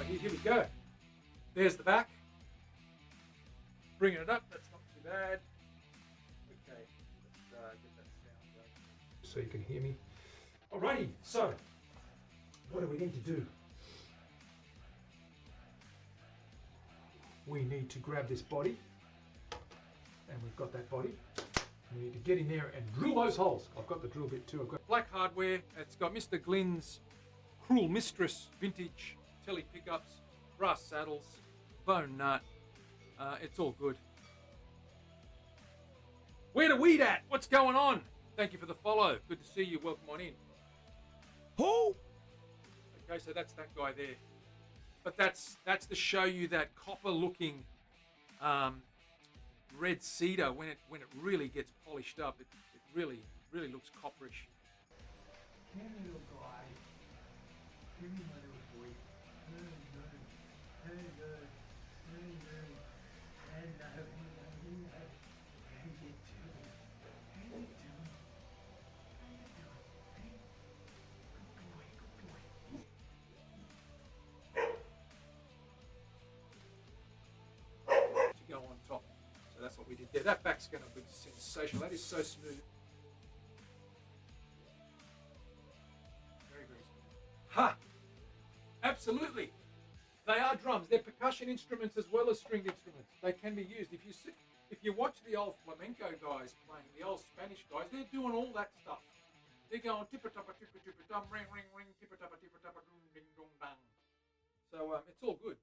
Right, here we go. There's the back. Bringing it up, that's not too bad. Okay, let's get that sound going so you can hear me. Alrighty, so what do we need to do? We need to grab this body, and we've got that body. We need to get in there and drill those holes. I've got the drill bit too. I've got black hardware. It's got Mr. Glynn's Cruel Mistress vintage Tele pickups, brass saddles, bone nut. It's all good. Where the weed at? What's going on? Thank you for the follow. Good to see you. Welcome on in. Who? Okay, so that's that guy there. But that's to show you that copper-looking red cedar when it really gets polished up. It really looks copperish. Come here, little guy. Come here, my little boy. Hello. Hello. How you doing? How you doing? How you doing? Hey? Good boy. To go on top. So that's what we did there. That back's going to be sensational. That is so smooth. Very smooth. Ha! Absolutely. They are drums. They're percussion instruments as well as stringed instruments. They can be used. If you watch the old flamenco guys playing, the old Spanish guys, they're doing all that stuff. They're going tippa-tappa, tippa-tippa-dum, ring, ring, ring, tippa-tappa, tippa-tappa, dum, ding, dong, dang. So it's all good.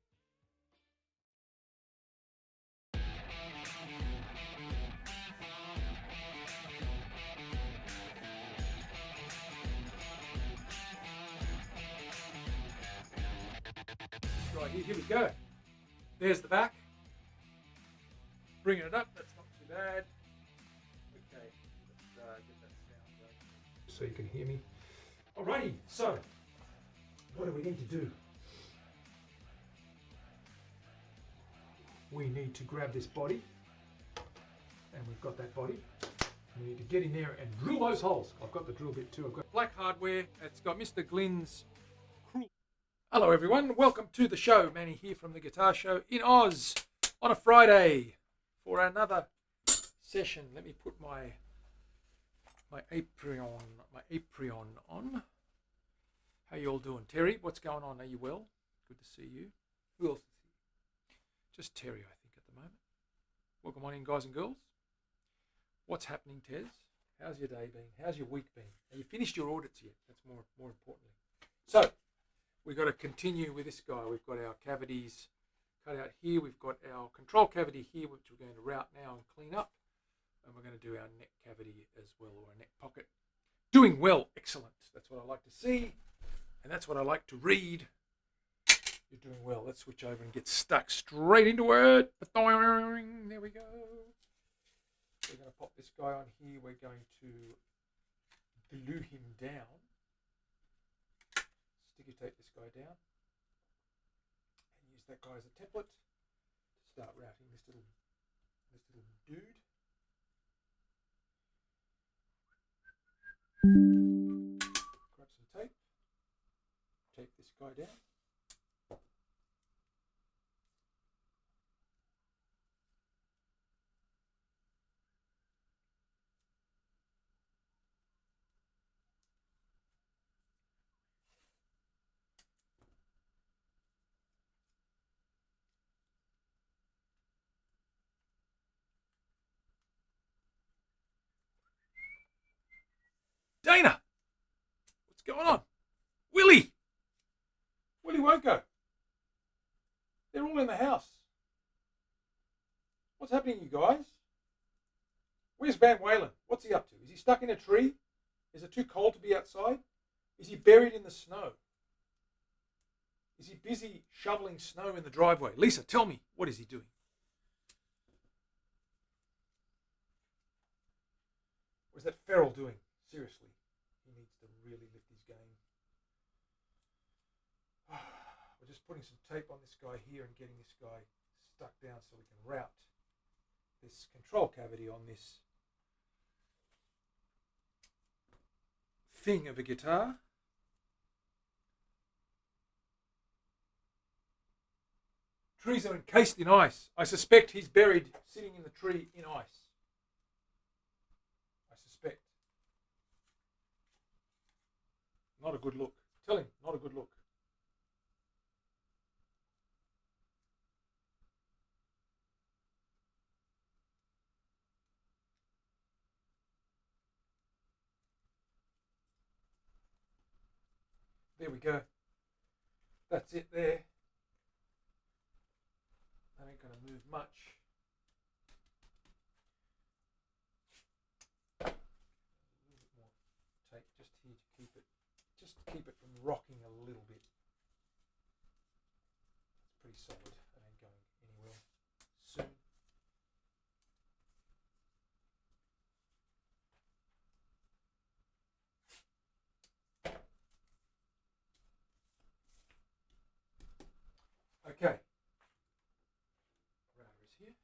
Right, here we go. There's the back. Bringing it up, that's not too bad. Okay, let's get that sound going so you can hear me. Alrighty, so what do we need to do? We need to grab this body, and we've got that body. We need to get in there and drill those holes. I've got the drill bit too. I've got black hardware. It's got Mr. Glynn's Cruel. Hello everyone, welcome to the show. Manny here from the Guitar Show in Oz on a Friday for another session. Let me put my apron on. How you all doing? Terry, what's going on? Are you well? Good to see you. Who else is here? Just Terry, I think, at the moment. Welcome on in, guys and girls. What's happening, Tez? How's your day been? How's your week been? Have you finished your audits yet? That's more importantly. So, we've got to continue with this guy. We've got our cavities cut out here. We've got our control cavity here, which we're going to route now and clean up. And we're going to do our neck cavity as well, or our neck pocket. Doing well. Excellent. That's what I like to see. And that's what I like to read. You're doing well. Let's switch over and get stuck straight into it. There we go. We're going to pop this guy on here. We're going to glue him down. Sticky tape this guy down. And use that guy as a template to start routing this little dude. Grab some tape. Tape this guy down. Dana! What's going on? Willie! Willie won't go. They're all in the house. What's happening, you guys? Where's Van Whalen? What's he up to? Is he stuck in a tree? Is it too cold to be outside? Is he buried in the snow? Is he busy shoveling snow in the driveway? Lisa, tell me, what is he doing? What is that Ferrell doing? Seriously, he needs to really lift his game. We're just putting some tape on this guy here and getting this guy stuck down so we can route this control cavity on this thing of a guitar. Trees are encased in ice. I suspect he's buried sitting in the tree in ice. I suspect. Not a good look. Tell him, not a good look. There we go. That's it there. That ain't going to move much. A little bit more tape just here to keep it, just to keep it from rocking a little bit. It's pretty solid. That ain't going anywhere soon. Okay. Router is here.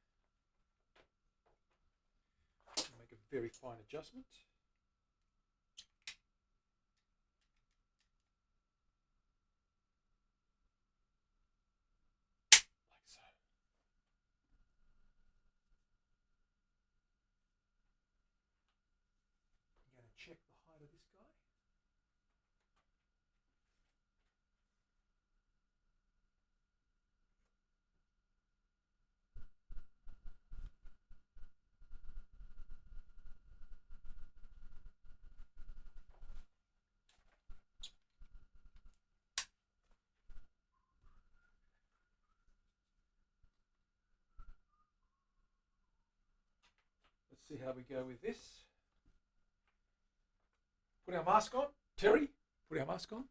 Make a very fine adjustment. Like so. I'm going to check the height of this guy. Let's see how we go with this. Put our mask on. Terry, put our mask on.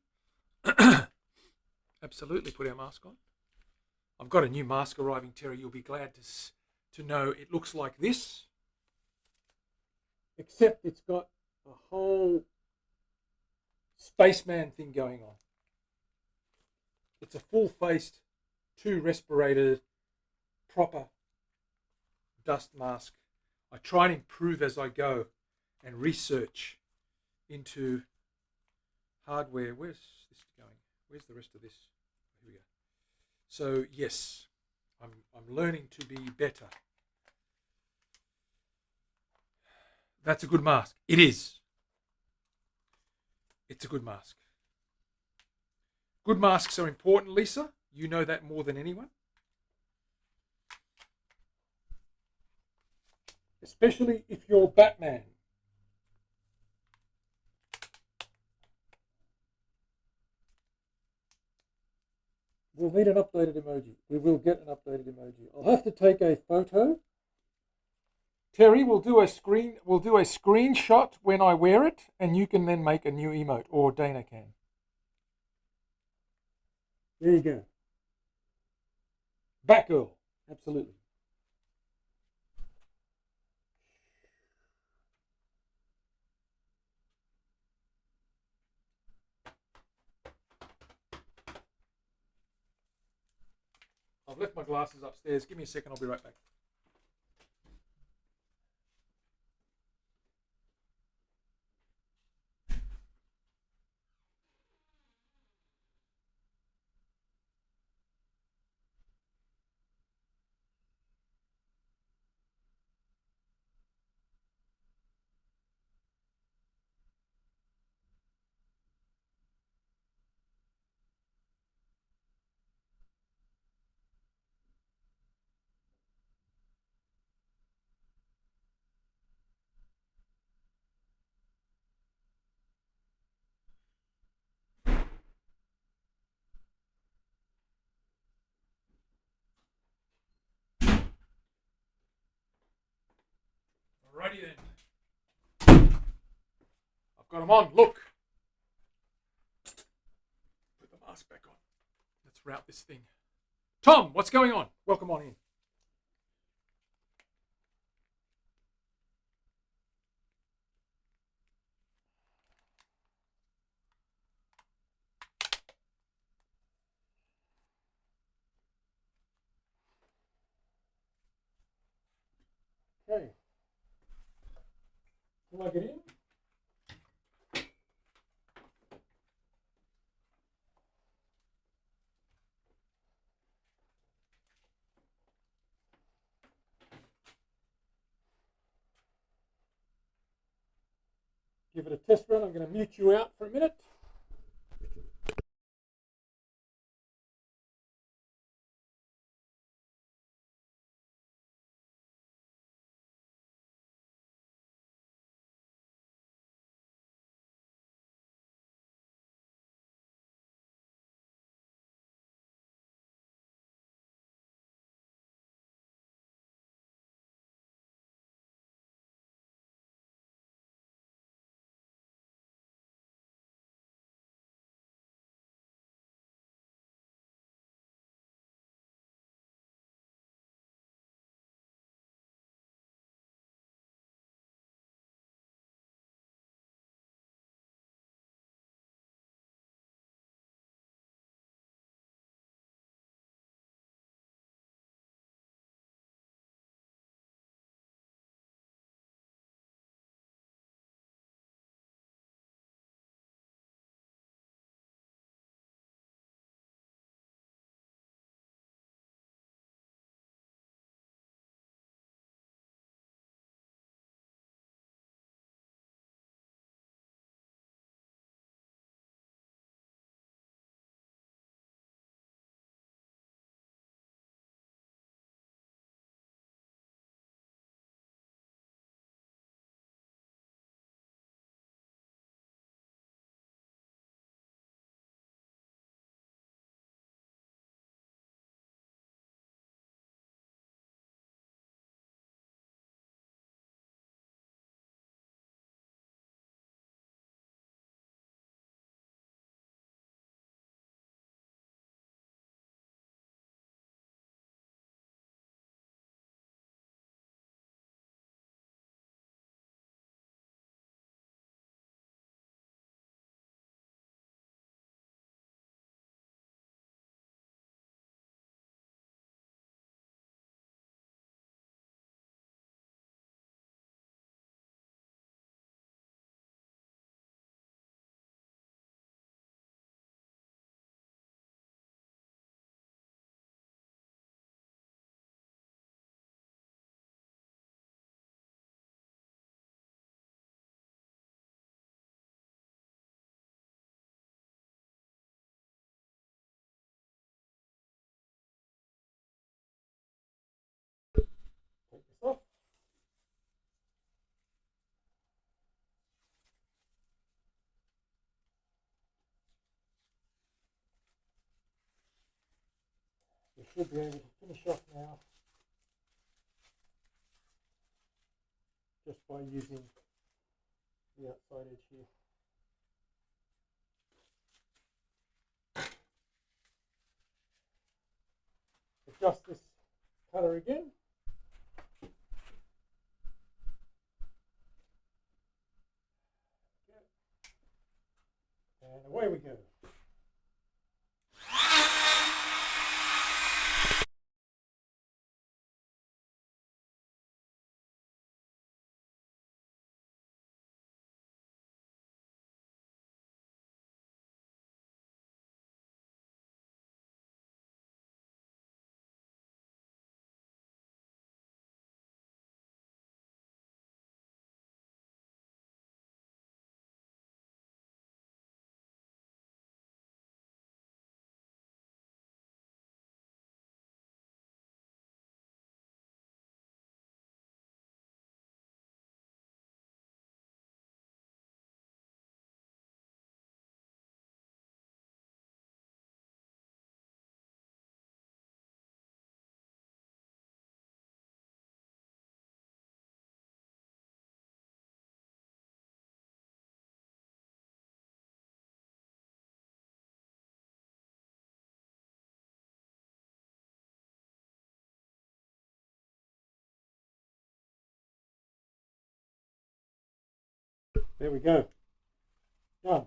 Absolutely, put our mask on. I've got a new mask arriving, Terry. You'll be glad to know it looks like this. Except it's got a whole spaceman thing going on. It's a full-faced, 2-respirator, proper dust mask. I try and improve as I go and research into hardware. Where's this going? Where's the rest of this? Here we go. So yes, I'm learning to be better. That's a good mask. It is. It's a good mask. Good masks are important, Lisa. You know that more than anyone. Especially if you're Batman. We'll need an updated emoji. We will get an updated emoji. I'll have to take a photo. Terry, we'll do a screenshot when I wear it, and you can then make a new emote, or Dana can. There you go. Batgirl, absolutely. I've left my glasses upstairs. Give me a second, I'll be right back. Alrighty then. I've got them on. Look. Put the mask back on. Let's route this thing. Tom, what's going on? Welcome on in. Okay. Plug it in. give it a test run. I'm going to mute you out for a minute. Take this off. You should be able to finish off now just by using the outside edge here. Adjust this cutter again. And away we go. There we go. Done.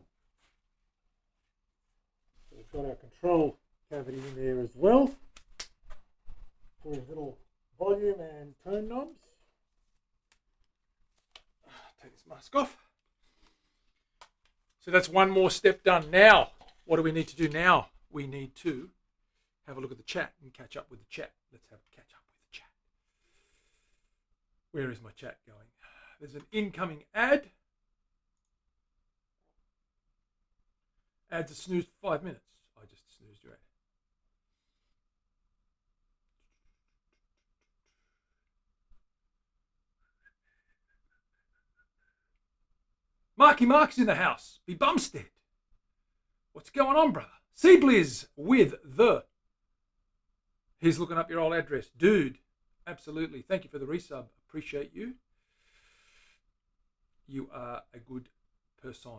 So we've got our control cavity in there as well for his little volume and tone knobs. Take this mask off. So that's one more step done. Now, what do we need to do now? We need to have a look at the chat and catch up with the chat. Let's have a catch up with the chat. Where is my chat going? There's an incoming ad. Adds a snooze for 5 minutes. I just snoozed you out. Marky Mark's in the house. Be Bumstead. What's going on, brother? Seabliz with the. He's looking up your old address. Dude, absolutely. Thank you for the resub. Appreciate you. You are a good person.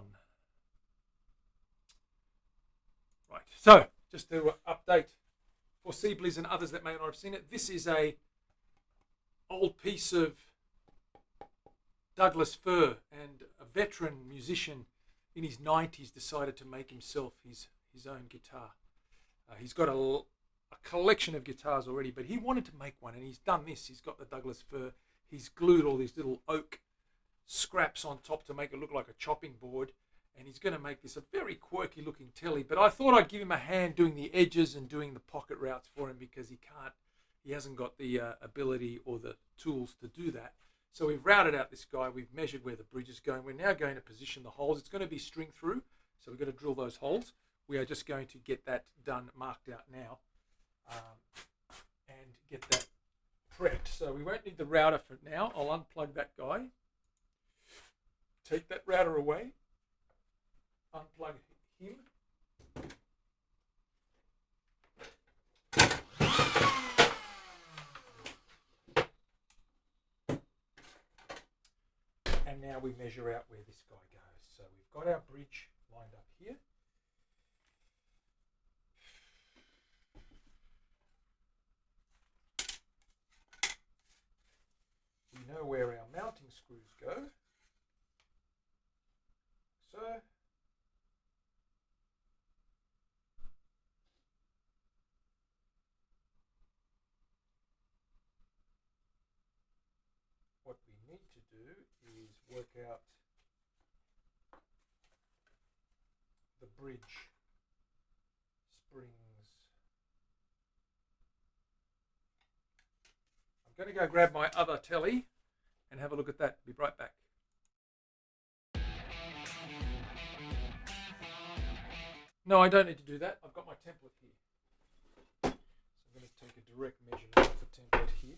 Right. So, just to update for Seabliz and others that may not have seen it, this is a old piece of Douglas fir, and a veteran musician in his 90s decided to make himself his own guitar. He's got a collection of guitars already, but he wanted to make one, and he's done this. He's got the Douglas fir. He's glued all these little oak scraps on top to make it look like a chopping board, and he's going to make this a very quirky looking Tele. But I thought I'd give him a hand doing the edges and doing the pocket routes for him, because he hasn't got the ability or the tools to do that. So we've routed out this guy. We've measured where the bridge is going. We're now going to position the holes. It's going to be string through, so we're going to drill those holes. We are just going to get that done, marked out now, and get that prepped. So we won't need the router for now. I'll unplug that guy. Take that router away. Unplug him. And now we measure out where this guy goes. So we've got our bridge lined up here. We know where our mounting screws go. So. What we need to do is work out the bridge springs. I'm going to go grab my other Tele and have a look at that. Be right back. No, I don't need to do that. I've got my template here. So I'm going to take a direct measurement of the template here.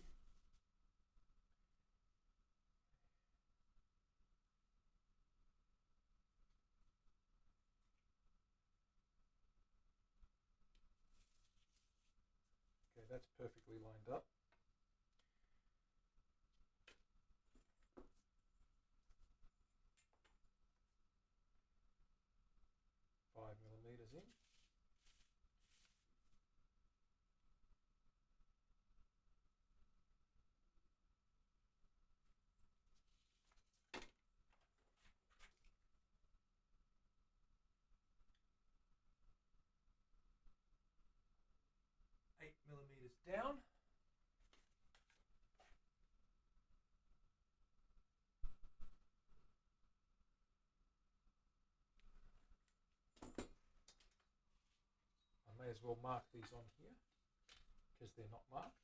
Okay, that's perfectly lined up. $5 in. $8 down. I may as well mark these on here because they're not marked.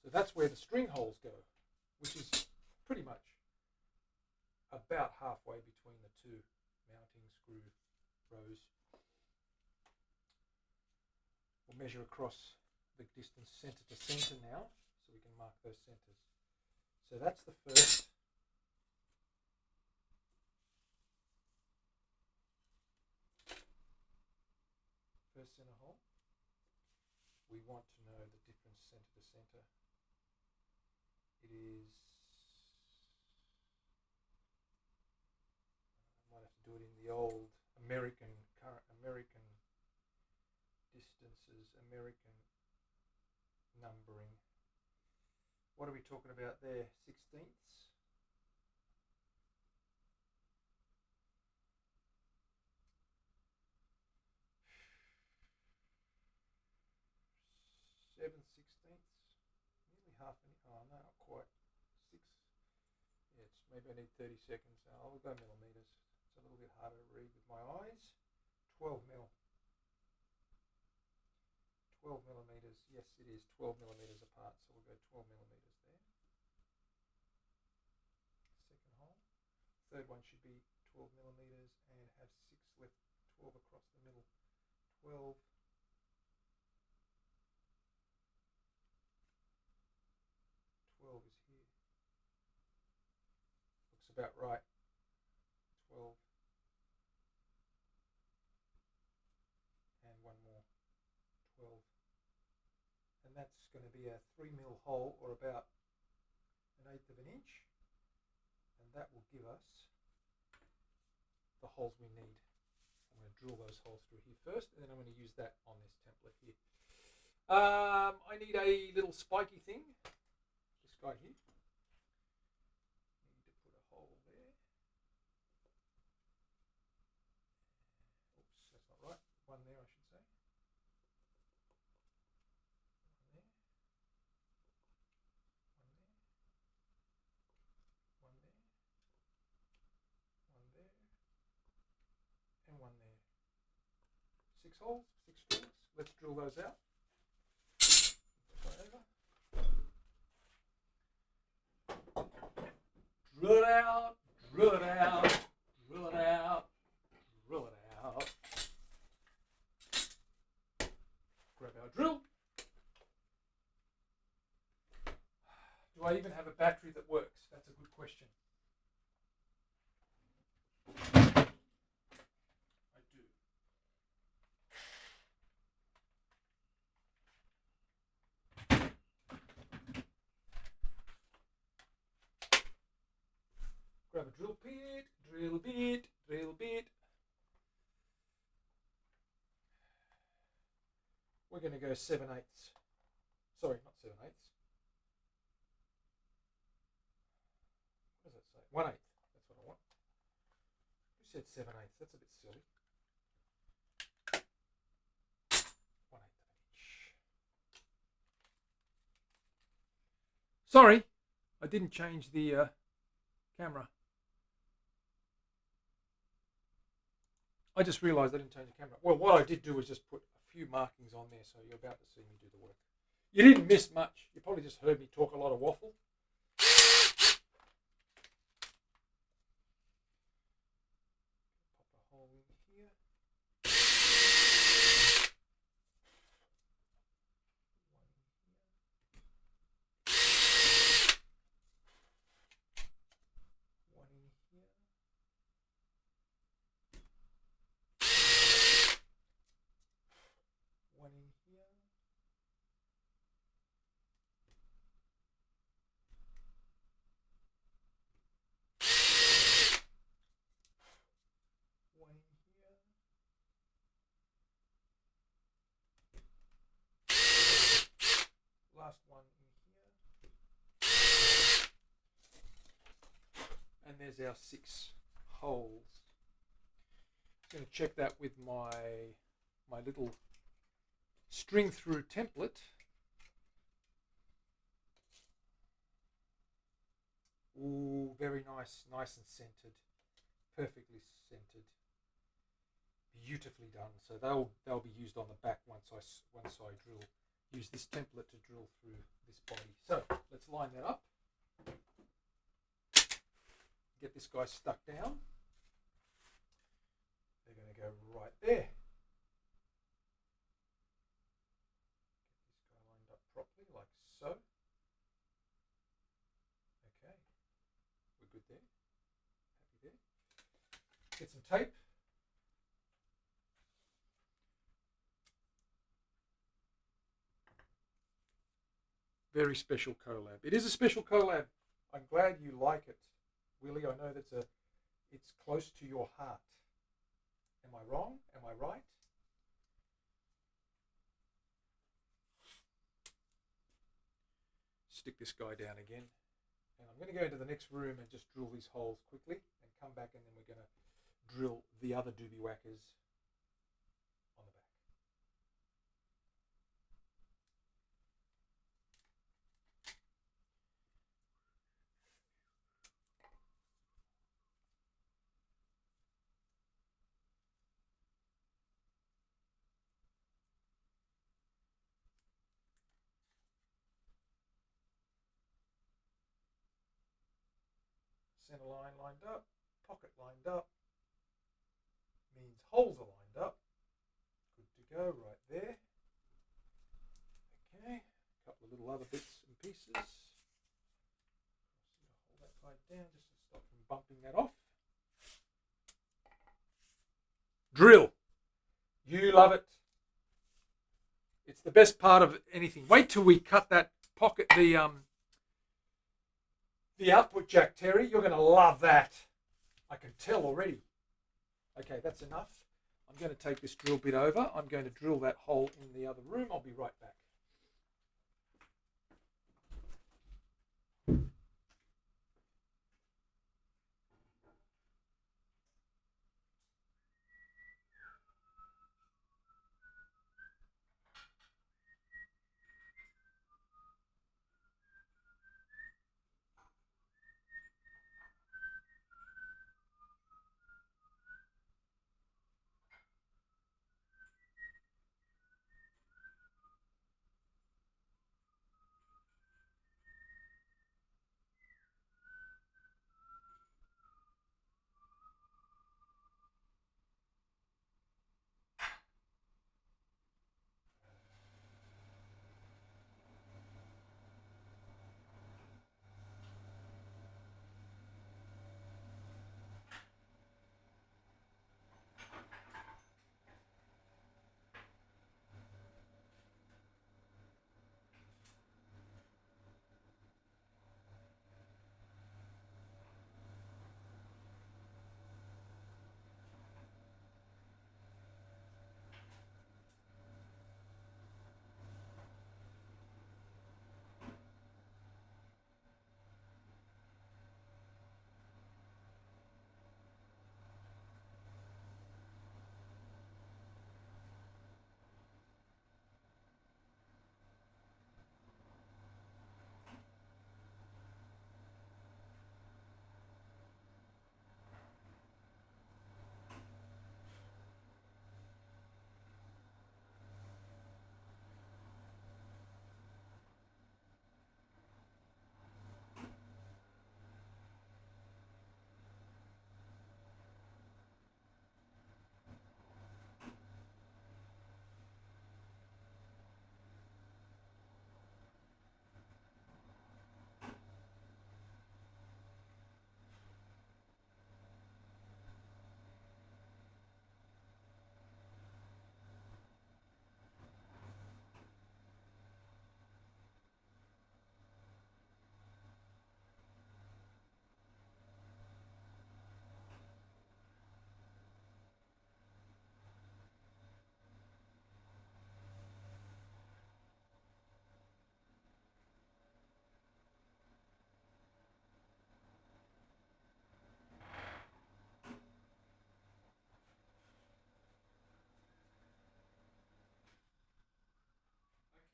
So that's where the string holes go, which is pretty much about halfway between the two mounting screw rows. We'll measure across the distance center to center now, so we can mark those centers. So that's the first. First center hole. We want to know the difference center to center. It is, I might have to do it in the old American distances, American numbering. What are we talking about there? 16ths? Seven sixteenths? Nearly half an inch. Oh, no, not quite. 6. Yeah, it's maybe I need 30 seconds. I'll go millimeters. a little bit harder to read with my eyes. 12 mil. 12 millimeters. Yes, it is 12 millimeters apart. So we'll go 12 millimeters there. Second hole. Third one should be 12 millimeters and have 6 left, 12 across the middle. 12. 12 is here. Looks about right. 12. And one more. 12. And that's going to be a 3 mil hole, or about 1/8 of an inch. And that will give us the holes we need. I'm going to drill those holes through here first, and then I'm going to use that on this template here. I need a little spiky thing. This guy here. Need to put a hole there. Oops, that's not right. One there, I should say. One there. One there. One there. One there. And one there. 6 holes, 6 strings. Let's drill those out. Over. Drill it out, drill it out, drill it out, drill it out. Grab our drill. Do I even have a battery that works? That's a good question. I do. Grab a drill bit, drill bit, drill bit. We're going to go 7/8. Sorry, not 7/8. What does that say? 1/8. That's what I want. Who said 7/8? That's a bit silly. 1/8 of an inch. Sorry, I didn't change the camera. I just realised I didn't change the camera. Well, what I did do was just put a few markings on there, so you're about to see me do the work. You didn't miss much. You probably just heard me talk a lot of waffle. Pop a hole in here. One in here. One in here. One in here. Last one in here. And there's our 6 holes. I'm going to check that with my little string through template. Ooh, very nice, nice and centered, perfectly centered, beautifully done. So they'll be used on the back once I drill. Use this template to drill through this body. So let's line that up. Get this guy stuck down. They're going to go right there. Get this guy lined up properly, like so. Okay, we're good there. Happy there. Get some tape. Very special collab. It is a special collab. I'm glad you like it, Willie. I know it's close to your heart. Am I wrong? Am I right? Stick this guy down again. And I'm going to go into the next room and just drill these holes quickly and come back, and then we're going to drill the other doobie whackers on the back. Center line lined up, pocket lined up, means holes are lined up. Good to go right there. Okay, a couple of little other bits and pieces. Hold that guy down just to stop from bumping that off. Drill. You love it. It's the best part of anything. Wait till we cut that pocket, the output jack, Terry. You're going to love that. I can tell already. Okay, that's enough. I'm going to take this drill bit over. I'm going to drill that hole in the other room. I'll be right back.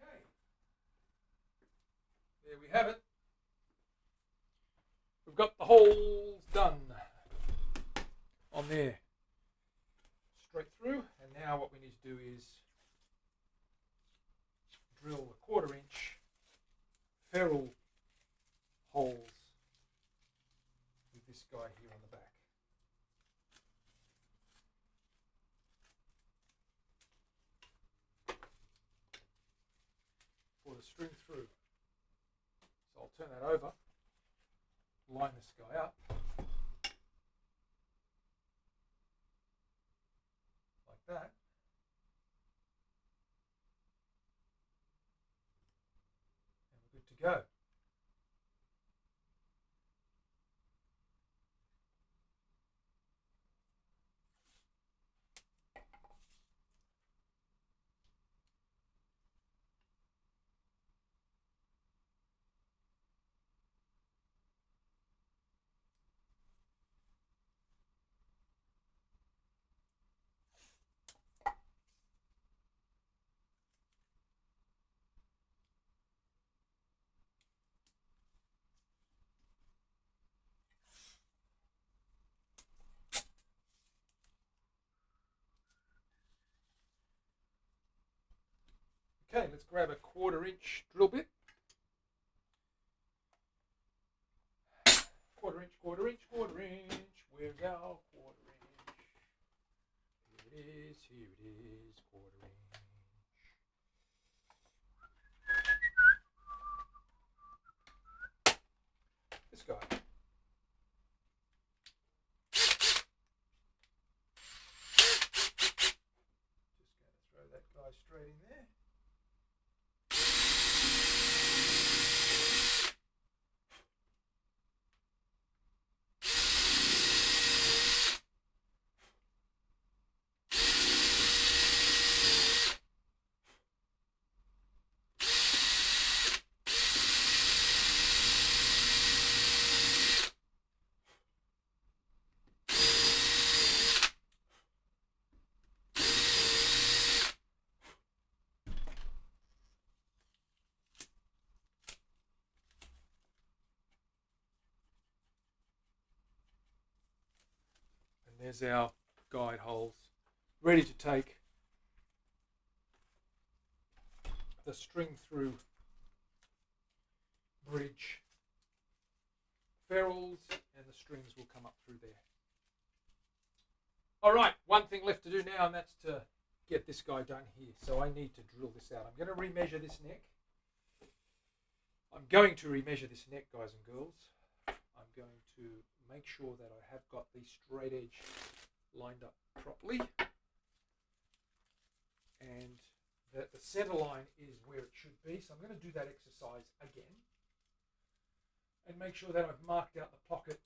Okay. There we have it. We've got the holes done on there. Straight through. And now what we need to do is drill the 1/4 inch ferrule holes with this guy here on the back. For the string through. So I'll turn that over, line this guy up like that. And we're good to go. Okay, let's grab a 1/4 inch drill bit. 1/4 inch, quarter inch, quarter inch. Where's our quarter inch? Here it is, quarter inch. This guy. Just going to throw that guy straight in there. There's our guide holes ready to take the string through bridge ferrules, and the strings will come up through there. All right, one thing left to do now, and that's to get this guy done here. So I need to drill this out. I'm going to remeasure this neck. I'm going to remeasure this neck, guys and girls. I'm going to make sure that I have got the straight edge lined up properly, and that the center line is where it should be. So I'm going to do that exercise again and make sure that I've marked out the pocket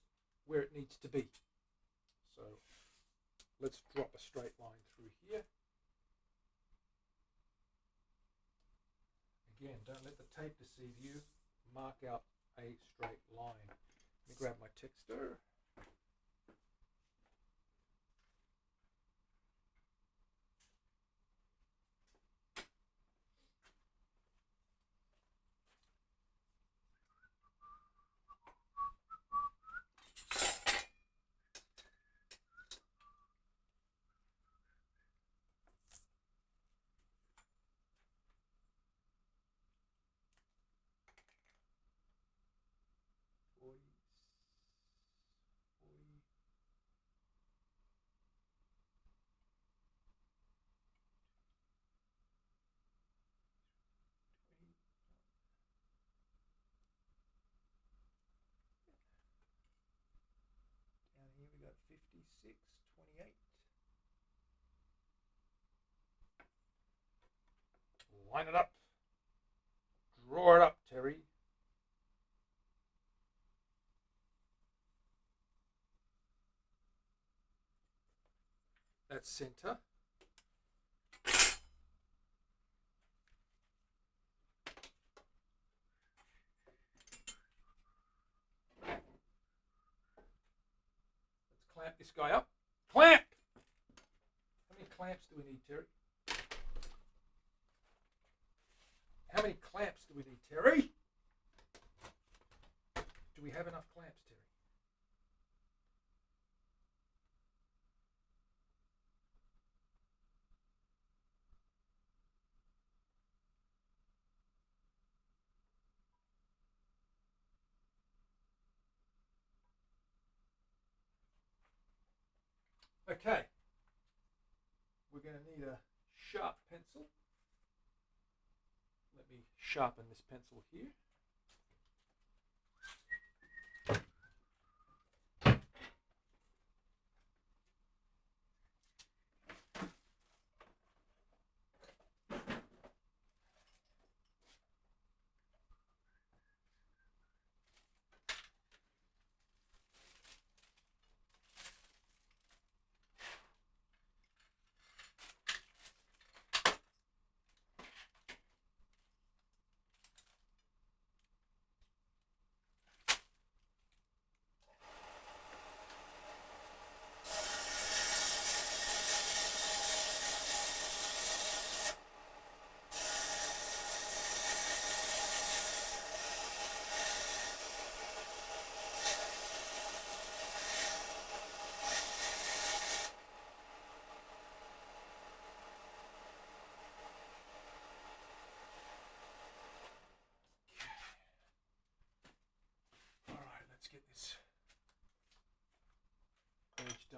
where it needs to be. So let's drop a straight line through here. Again, don't let the tape deceive you. Mark out a straight line. Let me grab my texter. Here we got 56, 28. Line it up. Draw it up, Terry. That's center. Clamp this guy up. Clamp! How many clamps do we need, Terry? How many clamps do we need, Terry? Do we have enough clamps, Terry? Okay. We're going to need a sharp pencil. Let me sharpen this pencil here.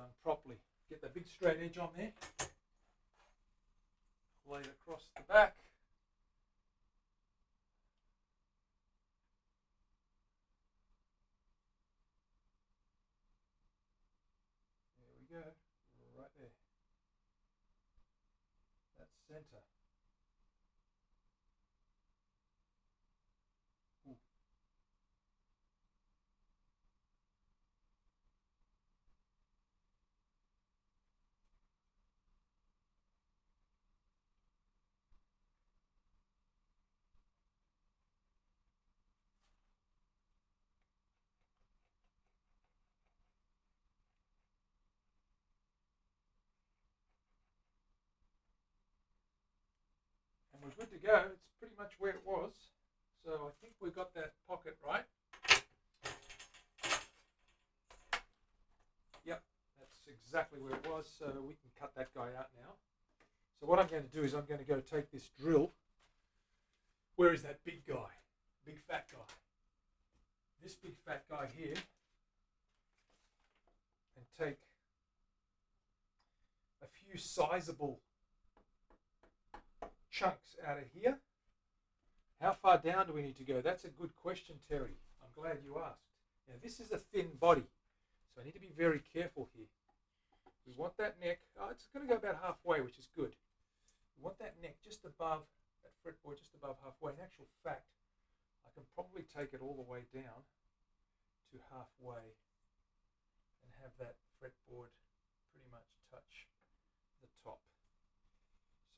done properly. Get that big straight edge on there. Lay it across the back. There we go, right there. That's center. Ooh. And we're good to go. It's pretty much where it was. So I think we got that pocket right. Yep, that's exactly where it was. So we can cut that guy out now. So what I'm going to do is I'm going to go take this drill. Where is that big guy? Big fat guy. This big fat guy here. And take a few sizable chunks out of here. How far down do we need to go? That's a good question, Terry. I'm glad you asked. Now this is a thin body, so I need to be very careful here. We want that neck, it's going to go about halfway, which is good. We want that neck just above, that fretboard just above halfway. In actual fact, I can probably take it all the way down to halfway and have that fretboard pretty much touch the top.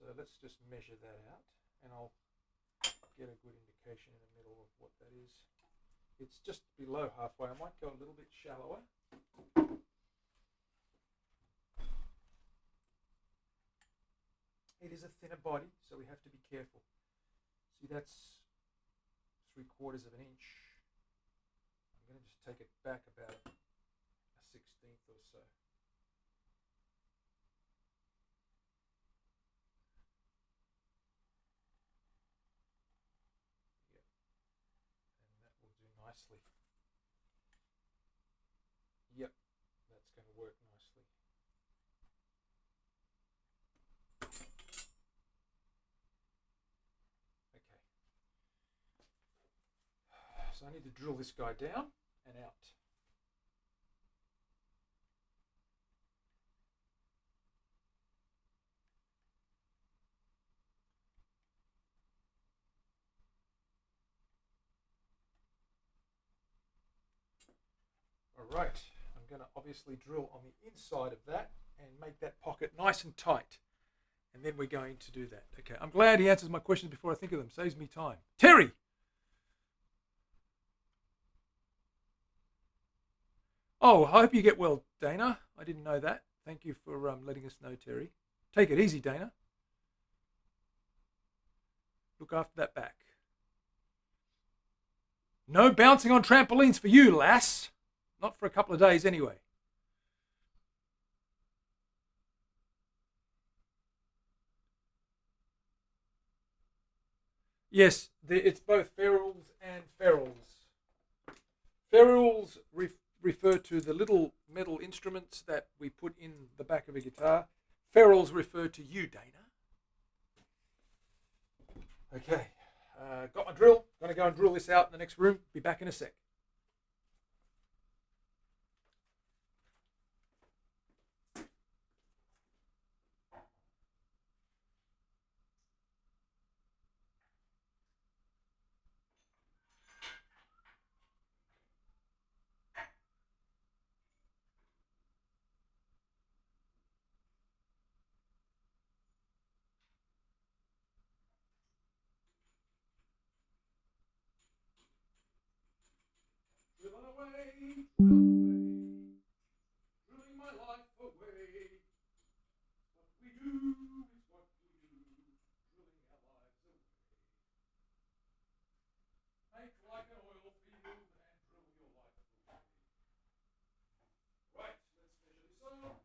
So let's just measure that out, and I'll get a good indication in the middle of what that is. It's just below halfway. I might go a little bit shallower. It is a thinner body, so we have to be careful. See, that's 3/4 of an inch. I'm going to just take it back about a 1/16 or so. Nicely. Yep, that's going to work nicely. Okay. So I need to drill this guy down and out. All right, I'm going to obviously drill on the inside of that and make that pocket nice and tight. And then we're going to do that. Okay, I'm glad he answers my questions before I think of them. Saves me time. Terry! Oh, I hope you get well, Dana. I didn't know that. Thank you for letting us know, Terry. Take it easy, Dana. Look after that back. No bouncing on trampolines for you, lass. Not for a couple of days anyway. Yes, it's both ferrules and ferrules. Ferrules refer to the little metal instruments that we put in the back of a guitar. Ferrules refer to you, Dana. Okay, got my drill. Going to go and drill this out in the next room. Be back in a sec. Drilling away, drilling my life away. What we do is what we do, drilling our lives away. Make like an oil field and drill your life away. Right, let's measure this up.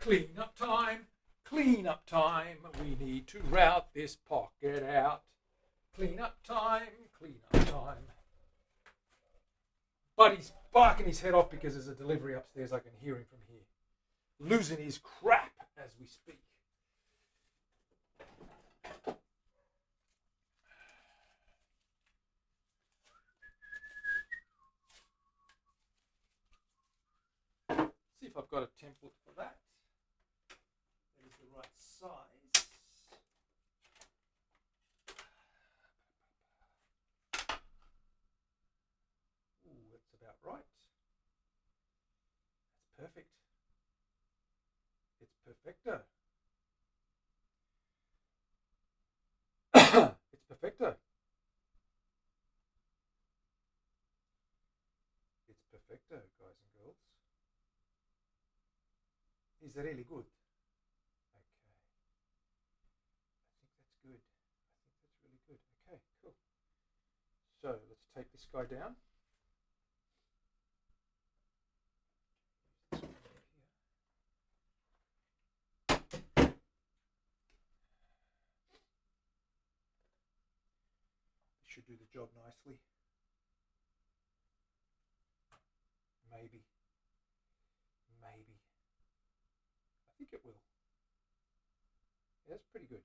Clean up time. Clean up time. We need to route this pocket out. Clean up time. Clean up time. Buddy's barking his head off because there's a delivery upstairs. I can hear him from here. Losing his crap as we speak. See if I've got a template for that. That is the right size. Ooh, that's about right. That's perfect. It's perfecto. It's perfecto. It's perfecto, guys and girls. Is really good. Okay. I think that's good. I think that's really good. Okay, cool. So let's take this guy down. Should do the job nicely. Maybe. Maybe. I think it will. Yeah, that's pretty good.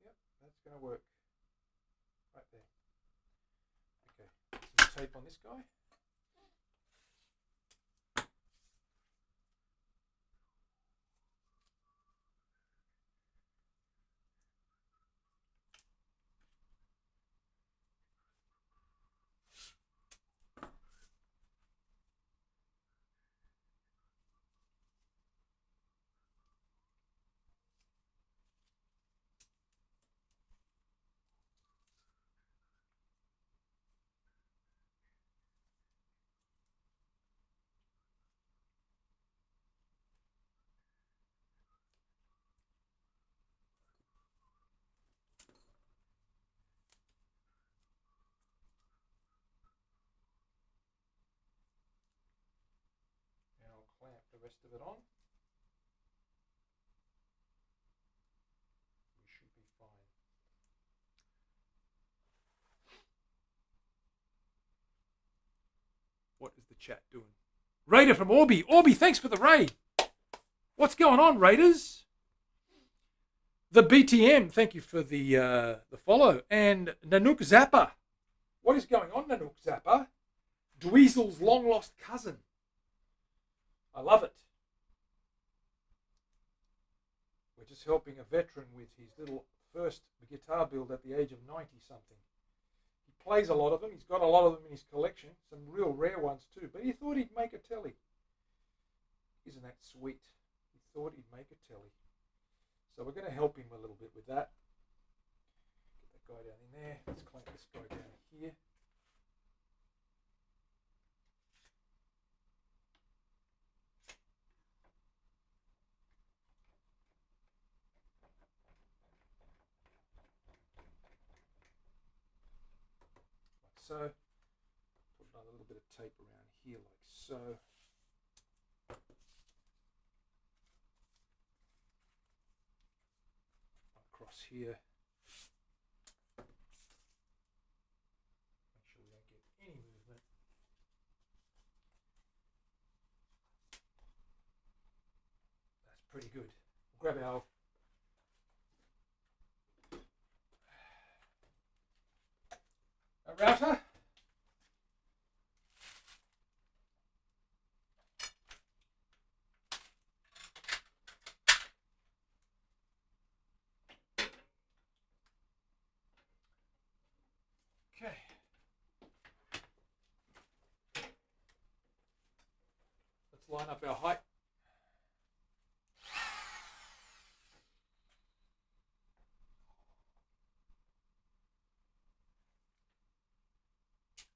Yep, that's going to work. Right there. Okay, some tape on this guy. And I'll clamp the rest of it on. We should be fine. What is the chat doing? Raider from Orby. Orby, thanks for the raid. What's going on, Raiders? The BTM, thank you for the follow. And Nanook Zappa. What is going on, Nanook Zappa? Dweezil's long lost cousin. I love it. We're just helping a veteran with his little first guitar build at the age of 90 something. He plays a lot of them. He's got a lot of them in his collection. Some real rare ones too. But he thought he'd make a Tele. Isn't that sweet? He thought he'd make a Tele. So we're going to help him a little bit with that. Get that guy down in there. Let's clamp this guy down here. Like so. Put a little bit of tape around here like so. Across here. Make sure we don't get any movement. That's pretty good. We'll grab our router. Okay. Let's line up our height.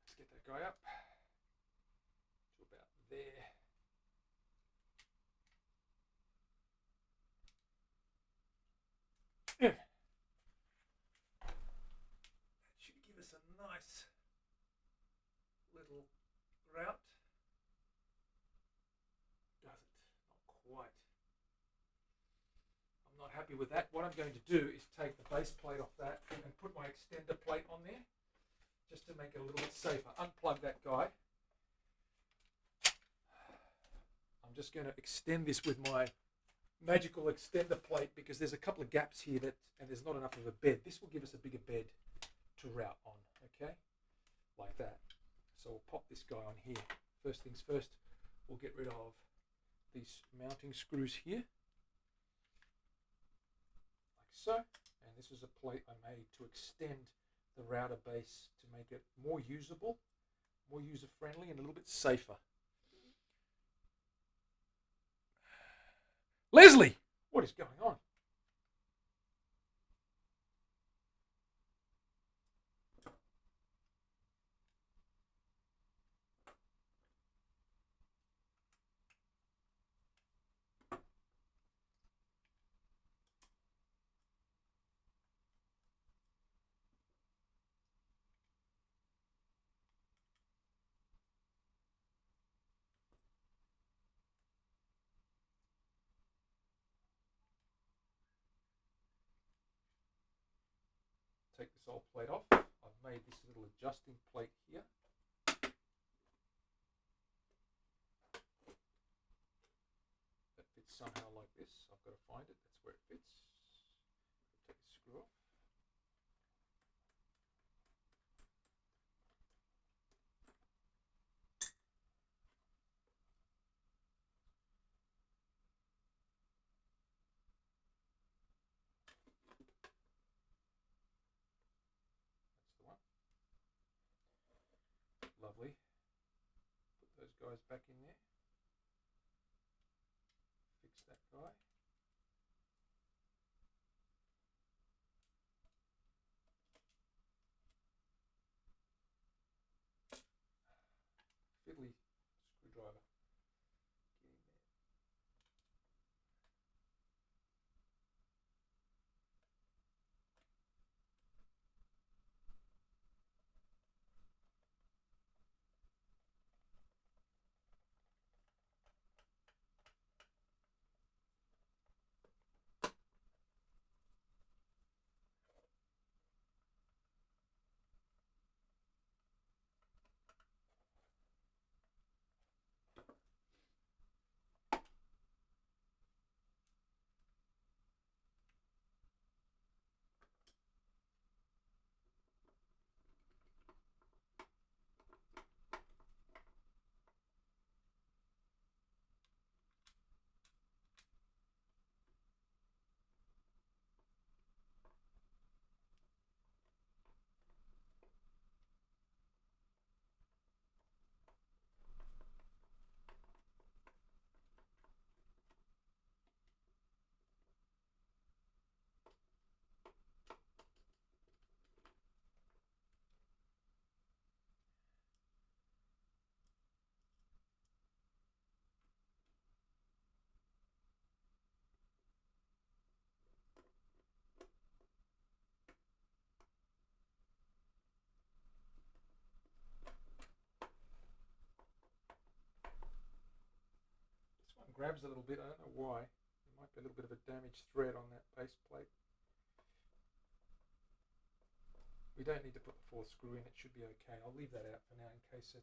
Let's get that guy up to about there. Yeah. That should give us a nice little grout. Does it? Not quite. I'm not happy with that. What I'm going to do is take the base plate off that and put my extender plate on there just to make it a little bit safer. Unplug that guy. I'm just going to extend this with my magical extender plate because there's a couple of gaps here and there's not enough of a bed. This will give us a bigger bed to route on, okay? Like that. So we'll pop this guy on here. First things first, we'll get rid of these mounting screws here. Like so. And this is a plate I made to extend the router base to make it more usable, more user-friendly and a little bit safer. Leslie, what is going on? Take this old plate off. I've made this little adjusting plate here. That fits somehow like this. I've got to find it. That's where it fits. Take the screw off. Lovely. Put those guys back in there. Fix that guy. Fiddly screwdriver. Get in there. This one grabs a little bit. I don't know why. There might be a little bit of a damaged thread on that base plate. We don't need to put the fourth screw in. It should be okay. I'll leave that out for now in case I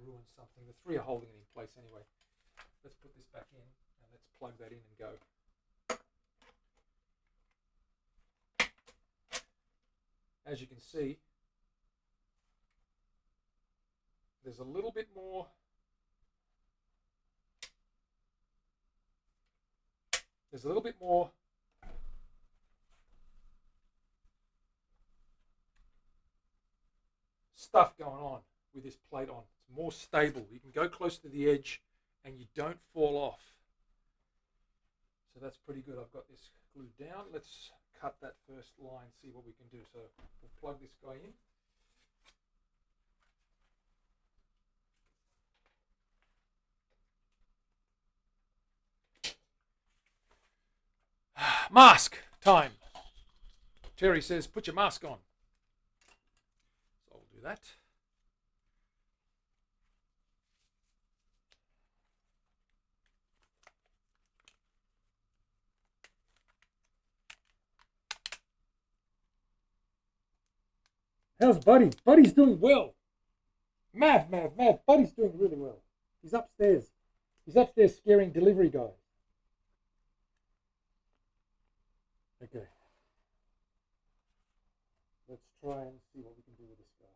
ruin something. The three are holding it in place anyway. Let's put this back in and let's plug that in and go. As you can see, there's a little bit more stuff going on with this plate on. It's more stable. You can go close to the edge and you don't fall off. So that's pretty good. I've got this glued down. Let's cut that first line, see what we can do. So we'll plug this guy in. Mask time. Terry says, put your mask on. So I'll do that. How's Buddy? Buddy's doing well. Mav. Buddy's doing really well. He's upstairs. He's upstairs scaring delivery guys. Okay. Let's try and see what we can do with this guy.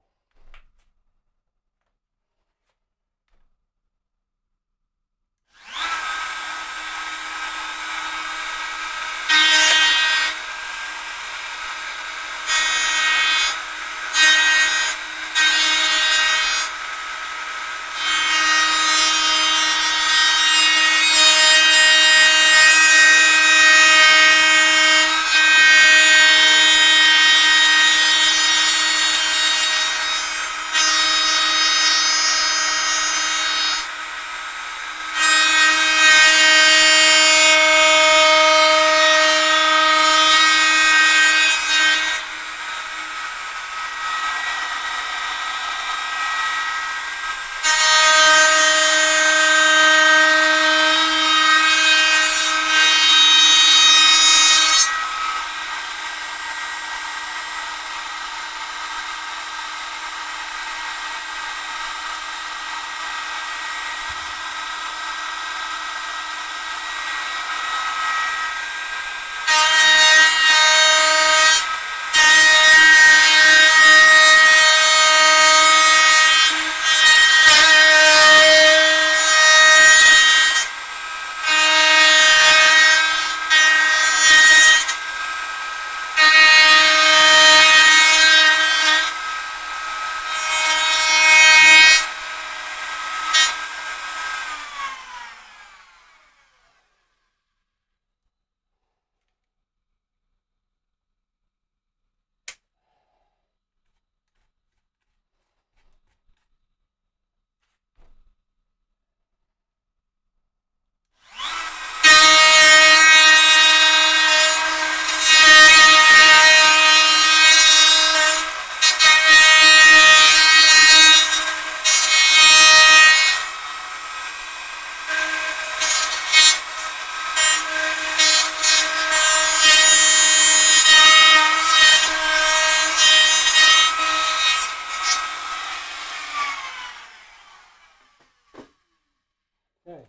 Okay.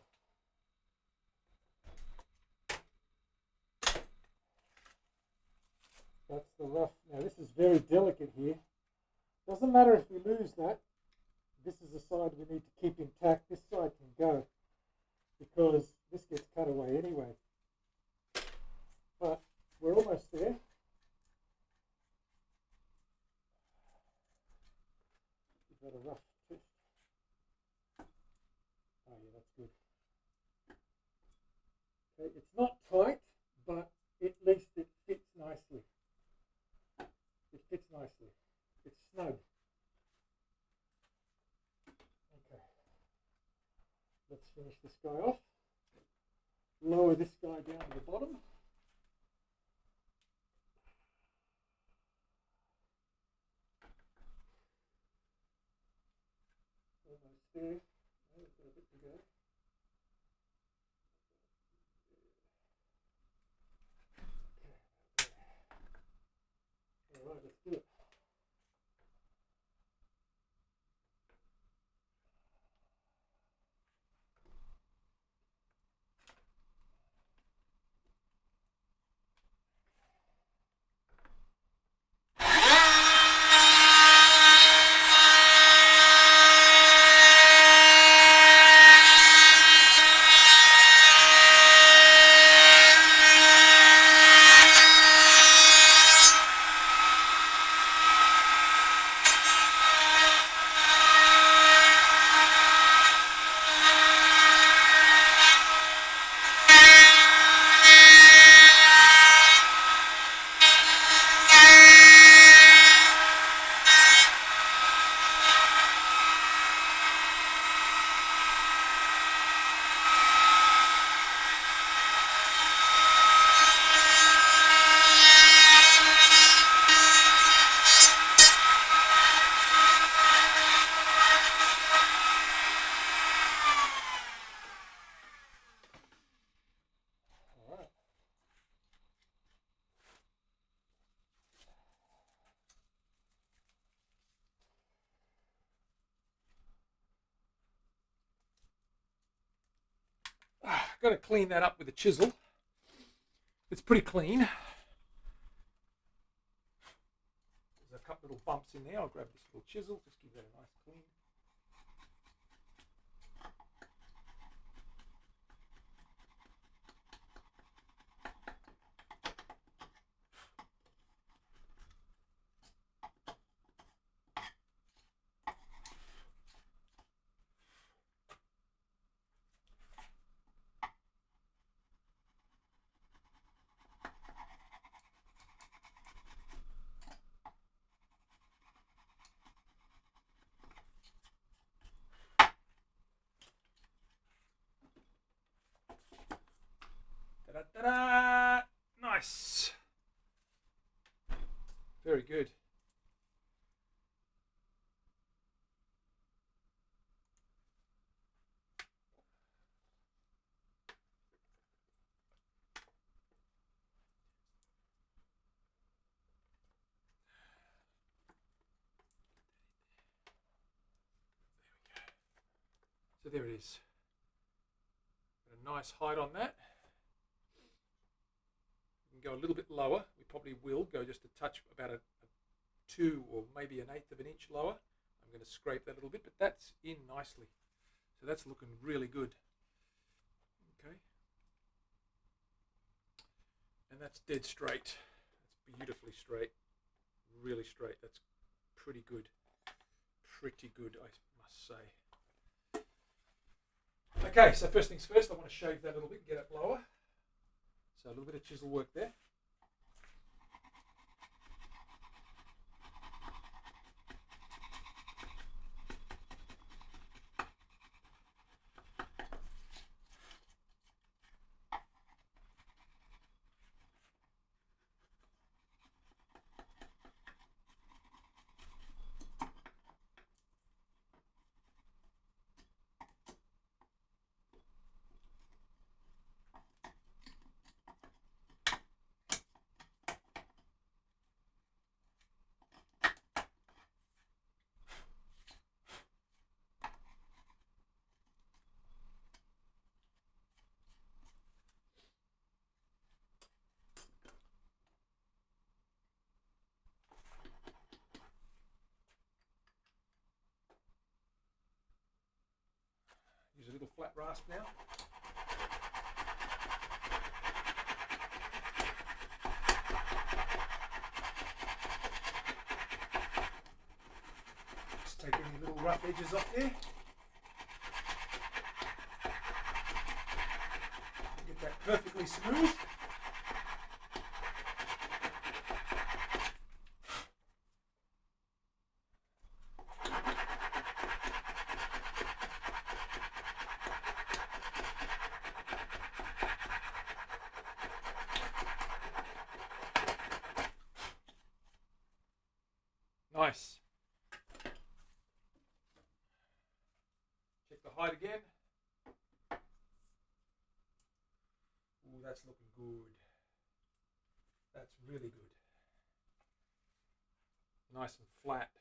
That's the rough. Now this is very delicate here. Doesn't matter if we lose that. This is the side we need to keep intact. This side can go because this gets cut away anyway. But we're almost there. We've got a rough twist. Oh yeah, that's good. Okay, it's not tight, but at least it fits nicely. It fits nicely. It's snug. Okay. Let's finish this guy off. Lower this guy down to the bottom. Almost there. There's a bit to go. Okay. All right, let's do it. got to clean that up with a chisel. It's pretty clean. There's a couple little bumps in there. I'll grab this little chisel, just give that a nice clean. Ta-da! Nice. Very good. So there it is. Got a nice height on that. We can go a little bit lower. We probably will go just a touch, about a 2 or maybe an 1/8 of an inch lower. I'm going to scrape that a little bit, but that's in nicely. So that's looking really good. Okay. And that's dead straight. That's beautifully straight. Really straight. That's pretty good. Pretty good, I must say. Okay, so first things first, I want to shave that a little bit, get it lower. So a little bit of chisel work there. Use a little flat rasp now. Just take any little rough edges off there. Get that perfectly smooth. Nice. Check the height again. Ooh, that's looking good. That's really good. Nice and flat.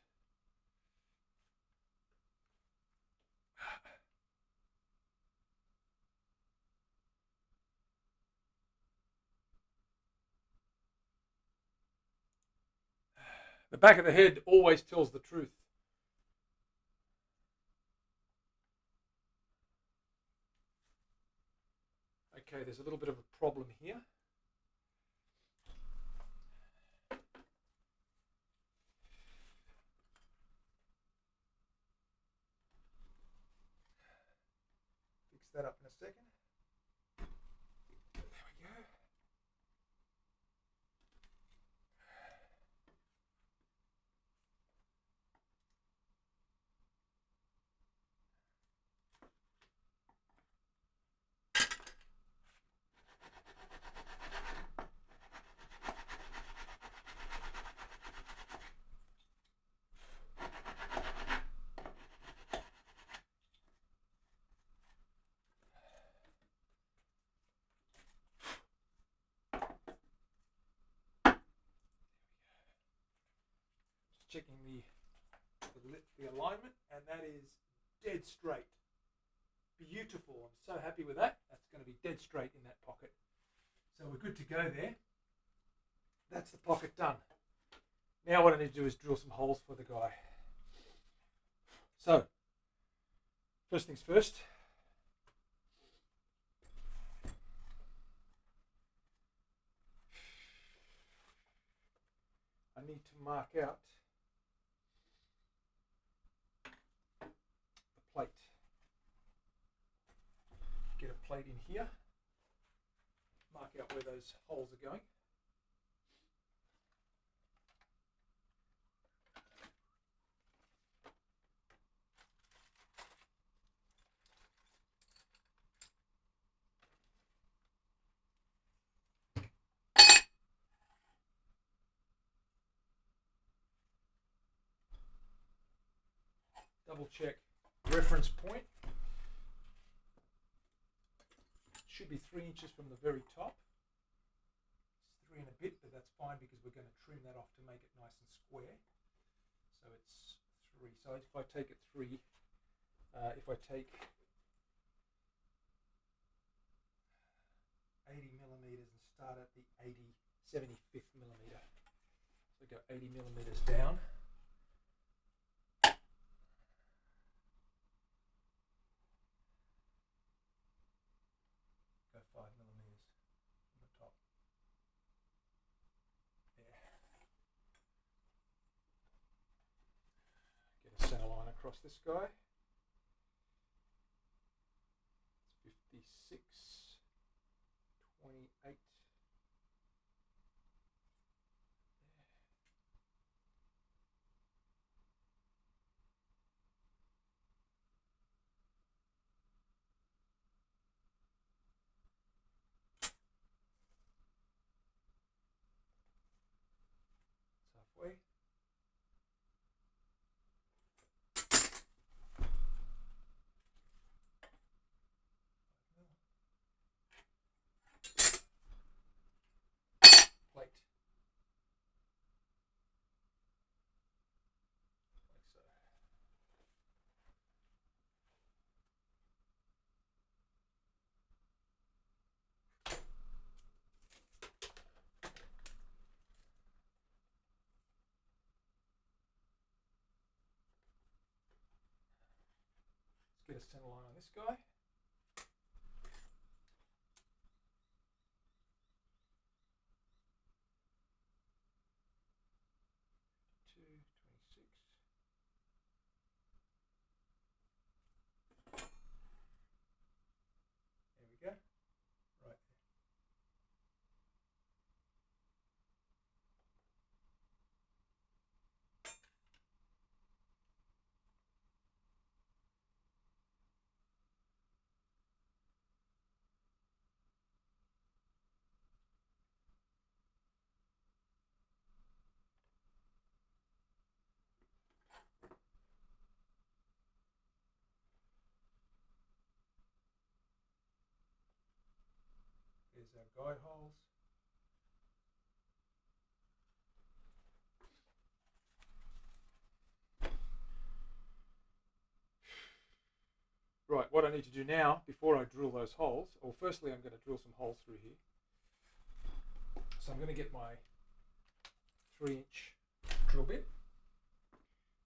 The back of the head always tells the truth. Okay, there's a little bit of a problem here. Fix that up in a second. There we go. Checking the alignment, and that is dead straight. Beautiful. I'm so happy with that. That's going to be dead straight in that pocket. So we're good to go there. That's the pocket done. Now what I need to do is drill some holes for the guy. So, first things first. I need to mark out the plate. Get a plate in here. Mark out where those holes are going. Double check reference point. Should be 3 inches from the very top. It's 3 and a bit, but that's fine because we're going to trim that off to make it nice and square. So it's 3. So if I take it 3, if I take 80 millimeters and start at the 75th millimeter. So go 80 millimeters down. Go 5 millimeters from the top. There. Get a center line across this guy. It's 56, 28. Halfway. Plate. Like so. Let's get a center line on this guy. 26. There we go. Right there. Here's our guide holes. Right, what I need to do now, before I drill those holes, or firstly I'm going to drill some holes through here. So I'm going to get my 3-inch drill bit.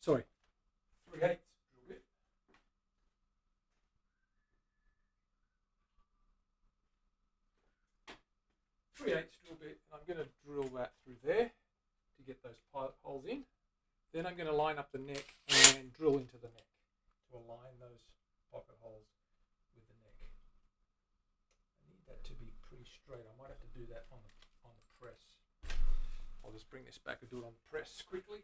Sorry, 3/8 drill bit. 3/8 drill bit, and I'm going to drill that through there to get those holes in. Then I'm going to line up the neck and drill into the neck to align those pocket holes with the neck. I need that to be pretty straight. I might have to do that on the press. I'll just bring this back and do it on the press quickly.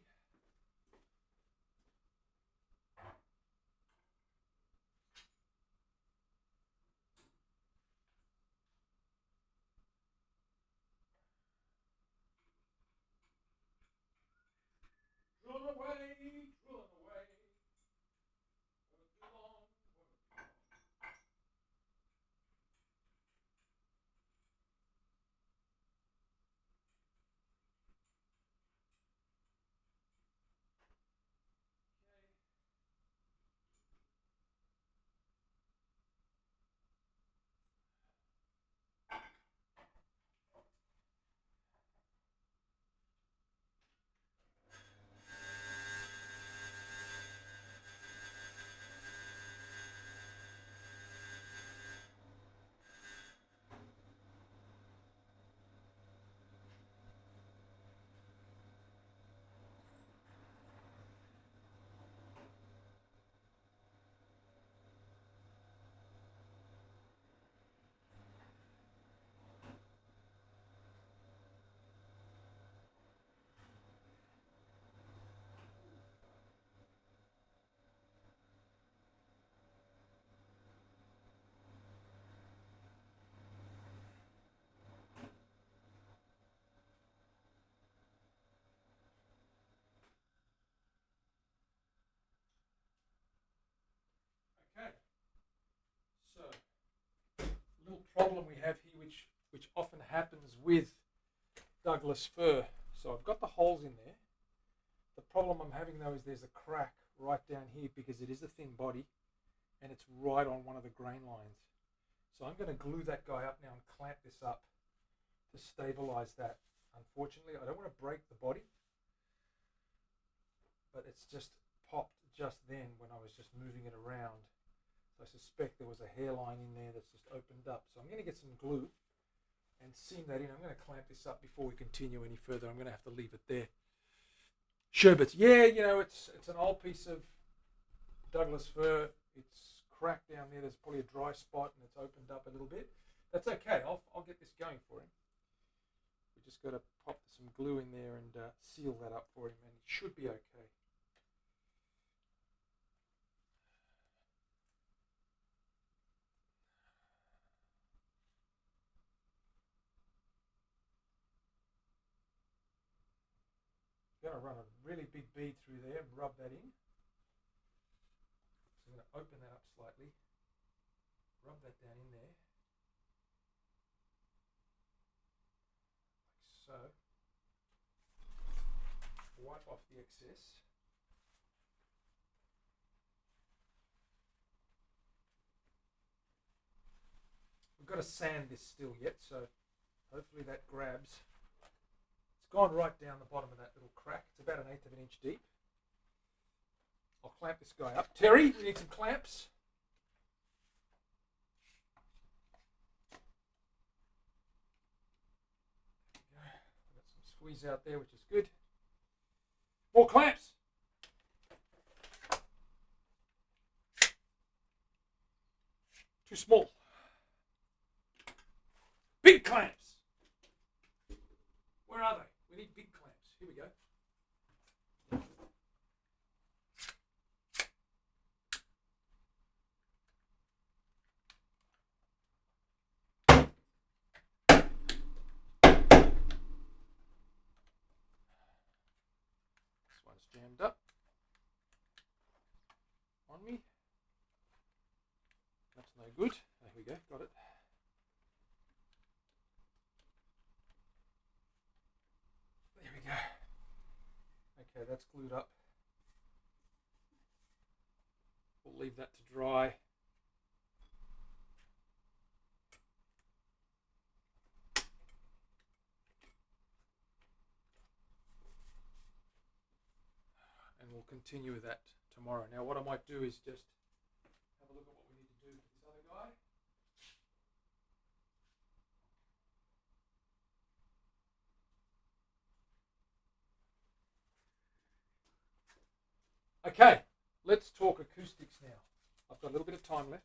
Drilling away, drilling away. Won't be long, won't be long. problem we have here, which often happens with Douglas fir. So I've got the holes in there. The problem I'm having though is there's a crack right down here because it is a thin body and it's right on one of the grain lines. So I'm going to glue that guy up now and clamp this up to stabilize that. Unfortunately, I don't want to break the body, but it's just popped just then when I was just moving it around. So I suspect there was a hairline in there that's just opened up. So I'm going to get some glue and seam that in. I'm going to clamp this up before we continue any further. I'm going to have to leave it there. Sherbets. Yeah, you know, it's an old piece of Douglas fir. It's cracked down there. There's probably a dry spot and it's opened up a little bit. That's okay. I'll get this going for him. We just got to pop some glue in there and seal that up for him, and it should be okay. I'm going to run a really big bead through there and rub that in. So I'm going to open that up slightly, rub that down in there, like so. Wipe off the excess. We've got to sand this still yet, so hopefully that grabs. It's gone right down the bottom of that little crack. It's about 1/8 of an inch deep. I'll clamp this guy up. Terry, we need some clamps. There we go. I've got some squeeze out there, which is good. More clamps. Too small. Big clamps. Where are they? We need big clamps. Here we go. This one's jammed up on me. That's no good. There we go. Got it. There we go. Okay, that's glued up. We'll leave that to dry. And we'll continue with that tomorrow. Now what I might do is just have a look at what we need to do for this other guy. Okay, let's talk acoustics now. I've got a little bit of time left,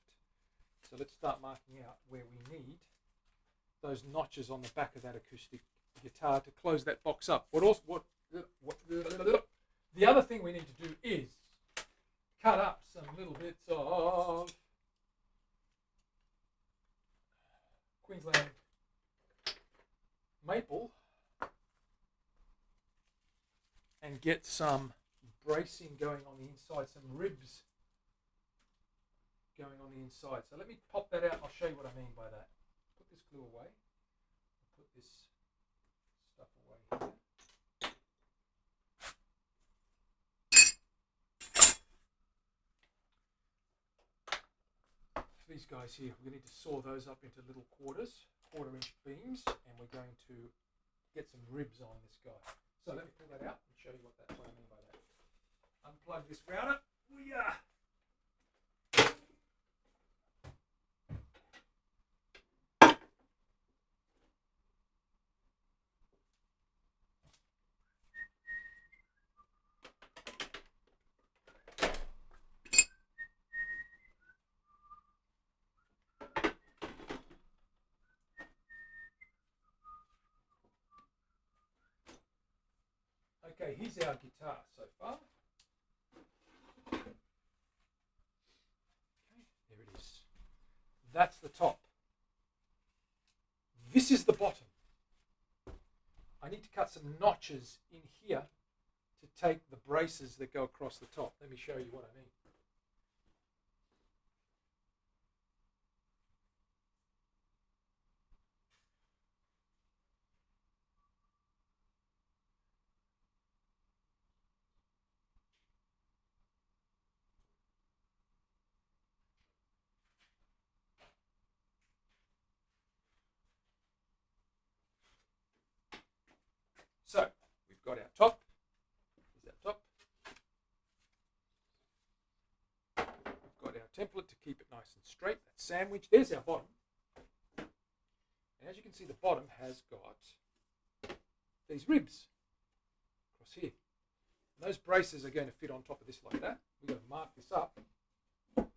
so let's start marking out where we need those notches on the back of that acoustic guitar to close that box up. The other thing we need to do is cut up some little bits of Queensland maple and get some bracing going on the inside, some ribs going on the inside. So let me pop that out and I'll show you what I mean by that. Put this glue away. Put this stuff away here. These guys here, we need to saw those up into little quarter-inch beams, and we're going to get some ribs on this guy. So let me pull that out and show you what I mean by that. Unplug this router. Yeah. Okay, here's our guitar so far. Okay, there it is. That's the top. This is the bottom. I need to cut some notches in here to take the braces that go across the top. Let me show you what I mean. template to keep it nice and straight. That sandwich, there's our bottom. And as you can see, the bottom has got these ribs across here. And those braces are going to fit on top of this like that. We're going to mark this up. And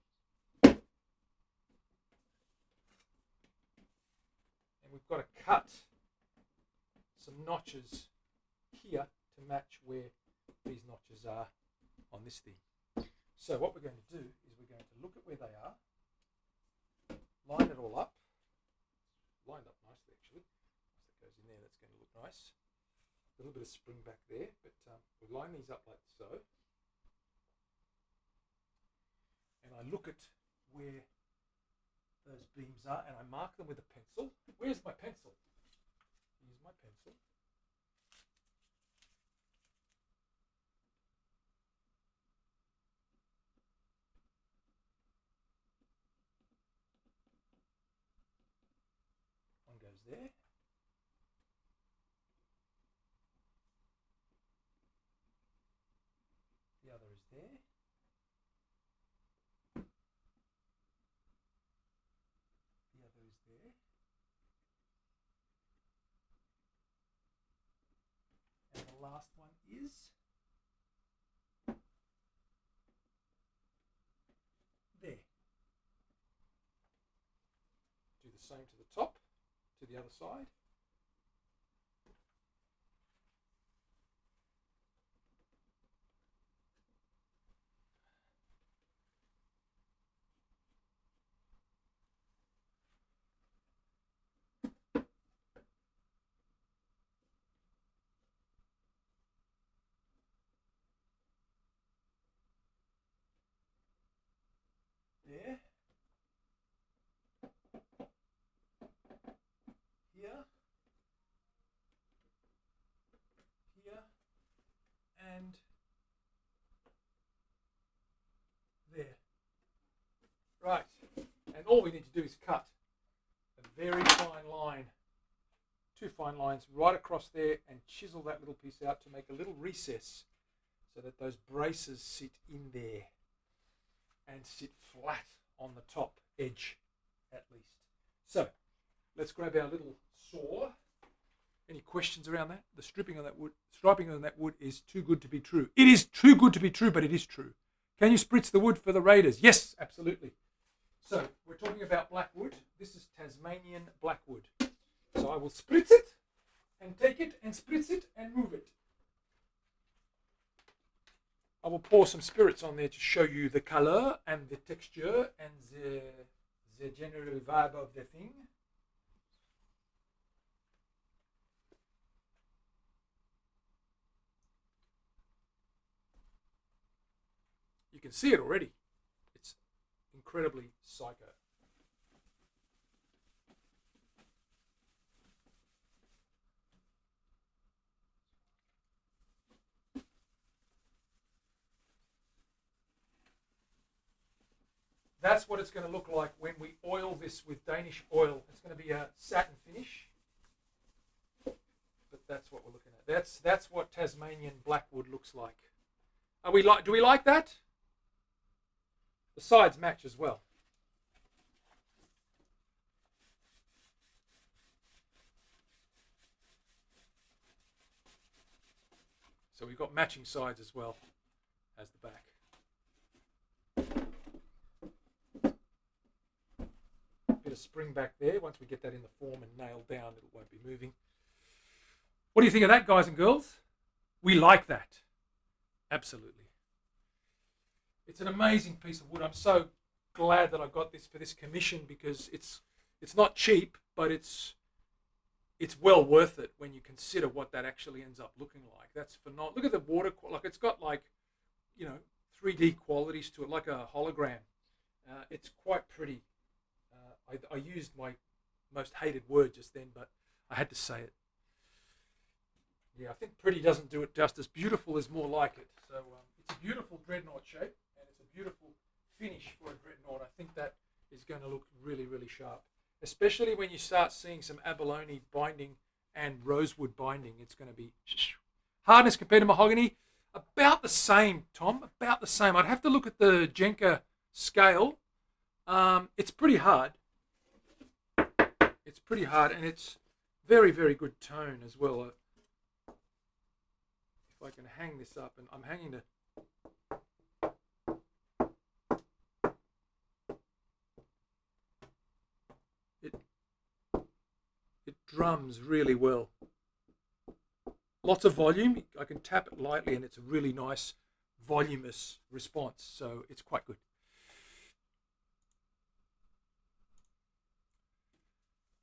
we've got to cut some notches here to match where these notches are on this thing. So what we're going to do is we're going to look at where they are, line it all up, lined up nicely actually. Once that goes in there, that's going to look nice. A little bit of spring back there, but we line these up like so. And I look at where those beams are and I mark them with a pencil. Where's my pencil? Here's my pencil. One goes there. The other is there. The other is there. And the last one is there. Do the same to the top, to the other side. There. Here. Here. And there. Right. And all we need to do is cut a very fine line, 2 fine lines right across there, and chisel that little piece out to make a little recess so that those braces sit in there and sit flat on the top edge at least. So let's grab our little saw. Any questions around that? The striping on that wood is too good to be true. It is too good to be true, but it is true. Can you spritz the wood for the Raiders? Yes, absolutely. So we're talking about blackwood. This is Tasmanian blackwood. So I will spritz it and take it and spritz it and move it. I will pour some spirits on there to show you the color and the texture and the general vibe of the thing. You can see it already. It's incredibly psycho. That's what it's going to look like when we oil this with Danish oil. It's going to be a satin finish. But that's what we're looking at. That's what Tasmanian blackwood looks like. Do we like that? The sides match as well. So we've got matching sides as well as the back. Bit of spring back there. Once we get that in the form and nailed down, it won't be moving. What do you think of that, guys and girls? We like that. Absolutely. It's an amazing piece of wood. I'm so glad that I got this for this commission because it's not cheap, but it's well worth it when you consider what that actually ends up looking like. That's phenomenal. Look at the water, like it's got 3D qualities to it, like a hologram. It's quite pretty. I used my most hated word just then, but I had to say it. Yeah, I think pretty doesn't do it justice. Beautiful is more like it. So it's a beautiful dreadnought shape, and it's a beautiful finish for a dreadnought. I think that is going to look really, really sharp, especially when you start seeing some abalone binding and rosewood binding. It's going to be hardness compared to mahogany, about the same, Tom. About the same. I'd have to look at the Jenka scale It's pretty hard. It's pretty hard, and it's very, very good tone as well. If I can hang this up, and I'm hanging the. It drums really well. Lots of volume. I can tap it lightly, and it's a really nice, voluminous response. So it's quite good.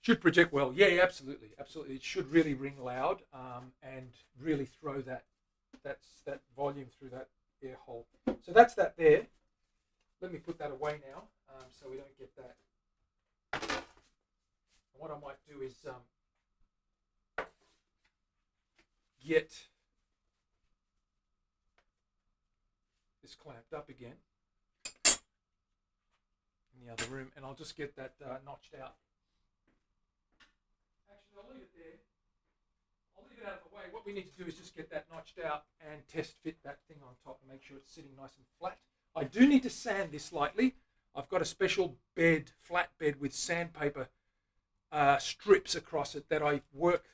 Should project well. Yeah, absolutely, absolutely. It should really ring loud and really throw that volume through that air hole. So that's that there. Let me put that away now, so we don't get that. And what I might do is get this clamped up again in the other room, and I'll just get that notched out. Actually, I'll leave it there. I'll leave it out of the way. What we need to do is just get that notched out and test fit that thing on top and make sure it's sitting nice and flat. I do need to sand this slightly. I've got a special bed, flat bed with sandpaper strips across it that I work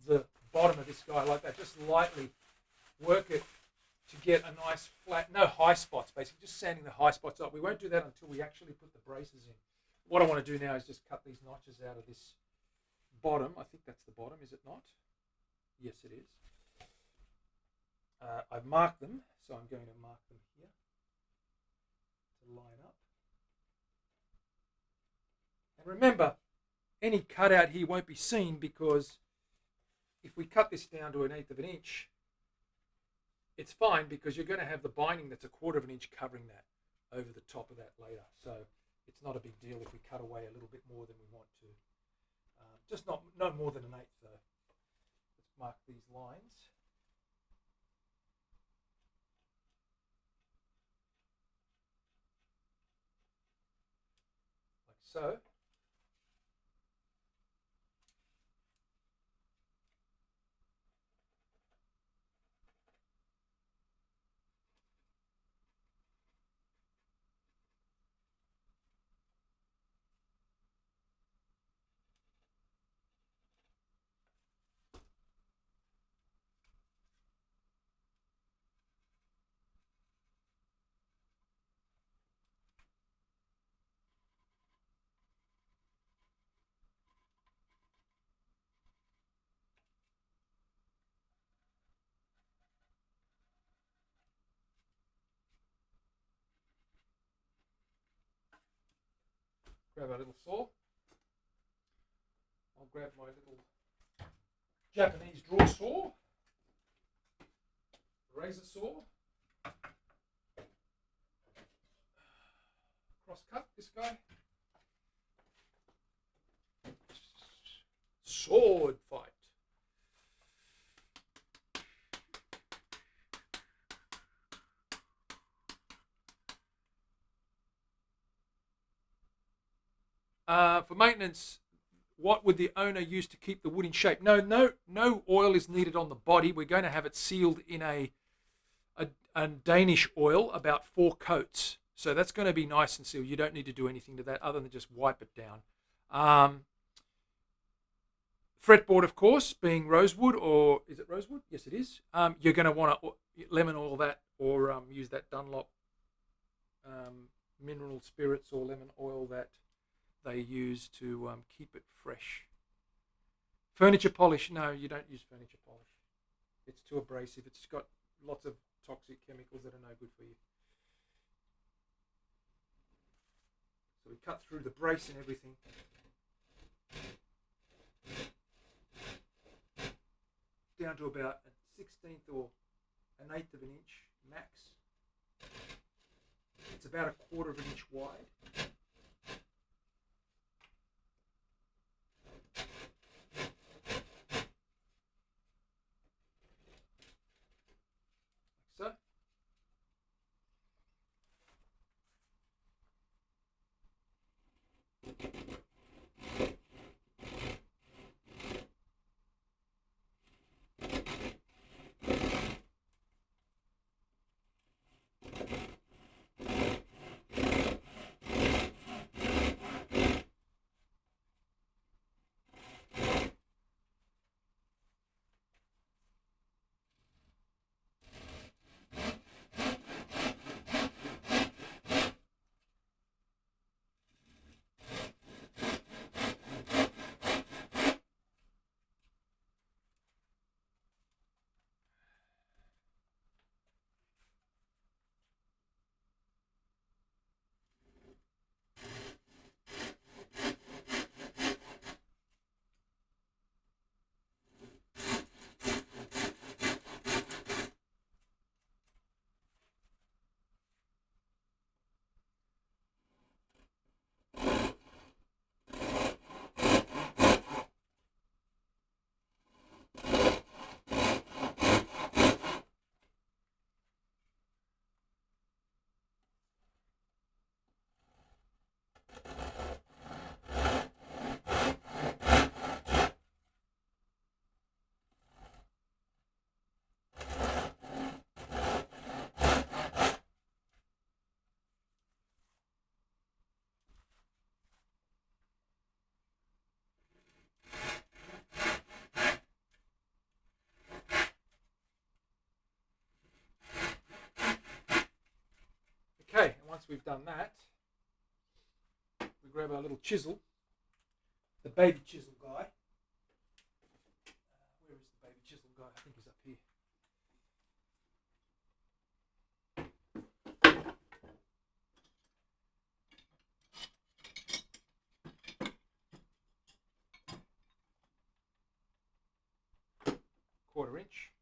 the bottom of this guy like that, just lightly work it to get a nice flat, no high spots, basically just sanding the high spots up. We won't do that until we actually put the braces in. What I want to do now is just cut these notches out of this bottom. I think that's the bottom, is it not? Yes, it is. I've marked them, so I'm going to mark them here to line up. And remember, any cutout here won't be seen because if we cut this down to 1/8 of an inch, it's fine because you're going to have the binding that's 1/4 of an inch covering that over the top of that later. So it's not a big deal if we cut away a little bit more than we want to. Just no more than 1/8 though. Let's mark these lines. Like so. Grab our little saw. I'll grab my little Japanese draw saw, razor saw, cross cut this guy, sword fight. For maintenance, what would the owner use to keep the wood in shape? No oil is needed on the body. We're going to have it sealed in a Danish oil, about 4 coats. So that's going to be nice and sealed. You don't need to do anything to that other than just wipe it down. Fretboard, of course, being rosewood, or is it rosewood? Yes, it is. You're going to want to lemon oil that, or use that Dunlop mineral spirits or lemon oil that they use to keep it fresh. Furniture polish, no, you don't use furniture polish. It's too abrasive. It's got lots of toxic chemicals that are no good for you. So we cut through the brace and everything. Down to about a 1/16 or 1/8 of an inch max. It's about 1/4 of an inch wide. Like so. once we've done that, we grab our little chisel, the baby chisel guy. Where is the baby chisel guy? I think he's up here. Quarter inch.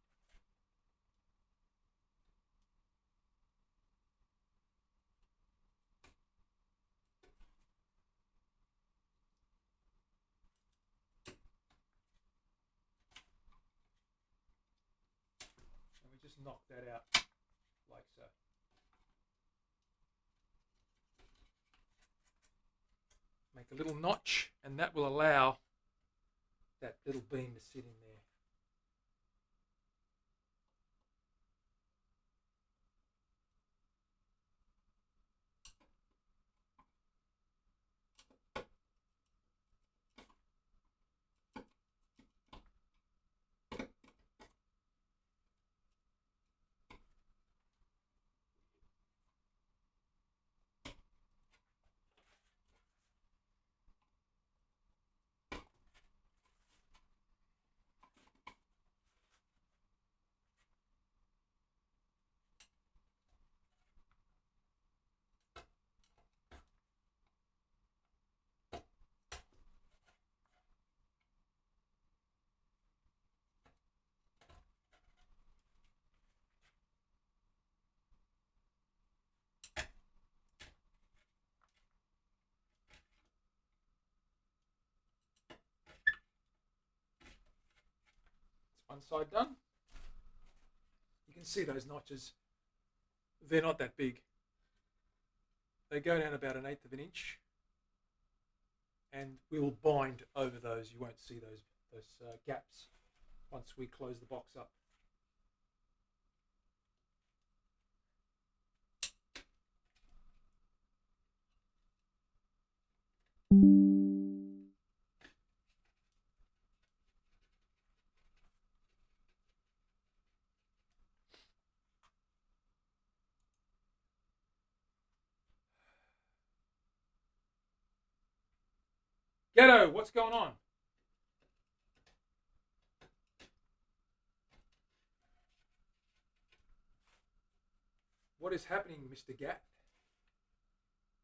And we just knock that out like so. Make a little notch, and that will allow that little beam to sit in there. One side done. You can see those notches. They're not that big. They go down about 1/8 of an inch, and we will bind over those. You won't see those gaps once we close the box up. Ghetto, what's going on? What is happening, Mr. Gat?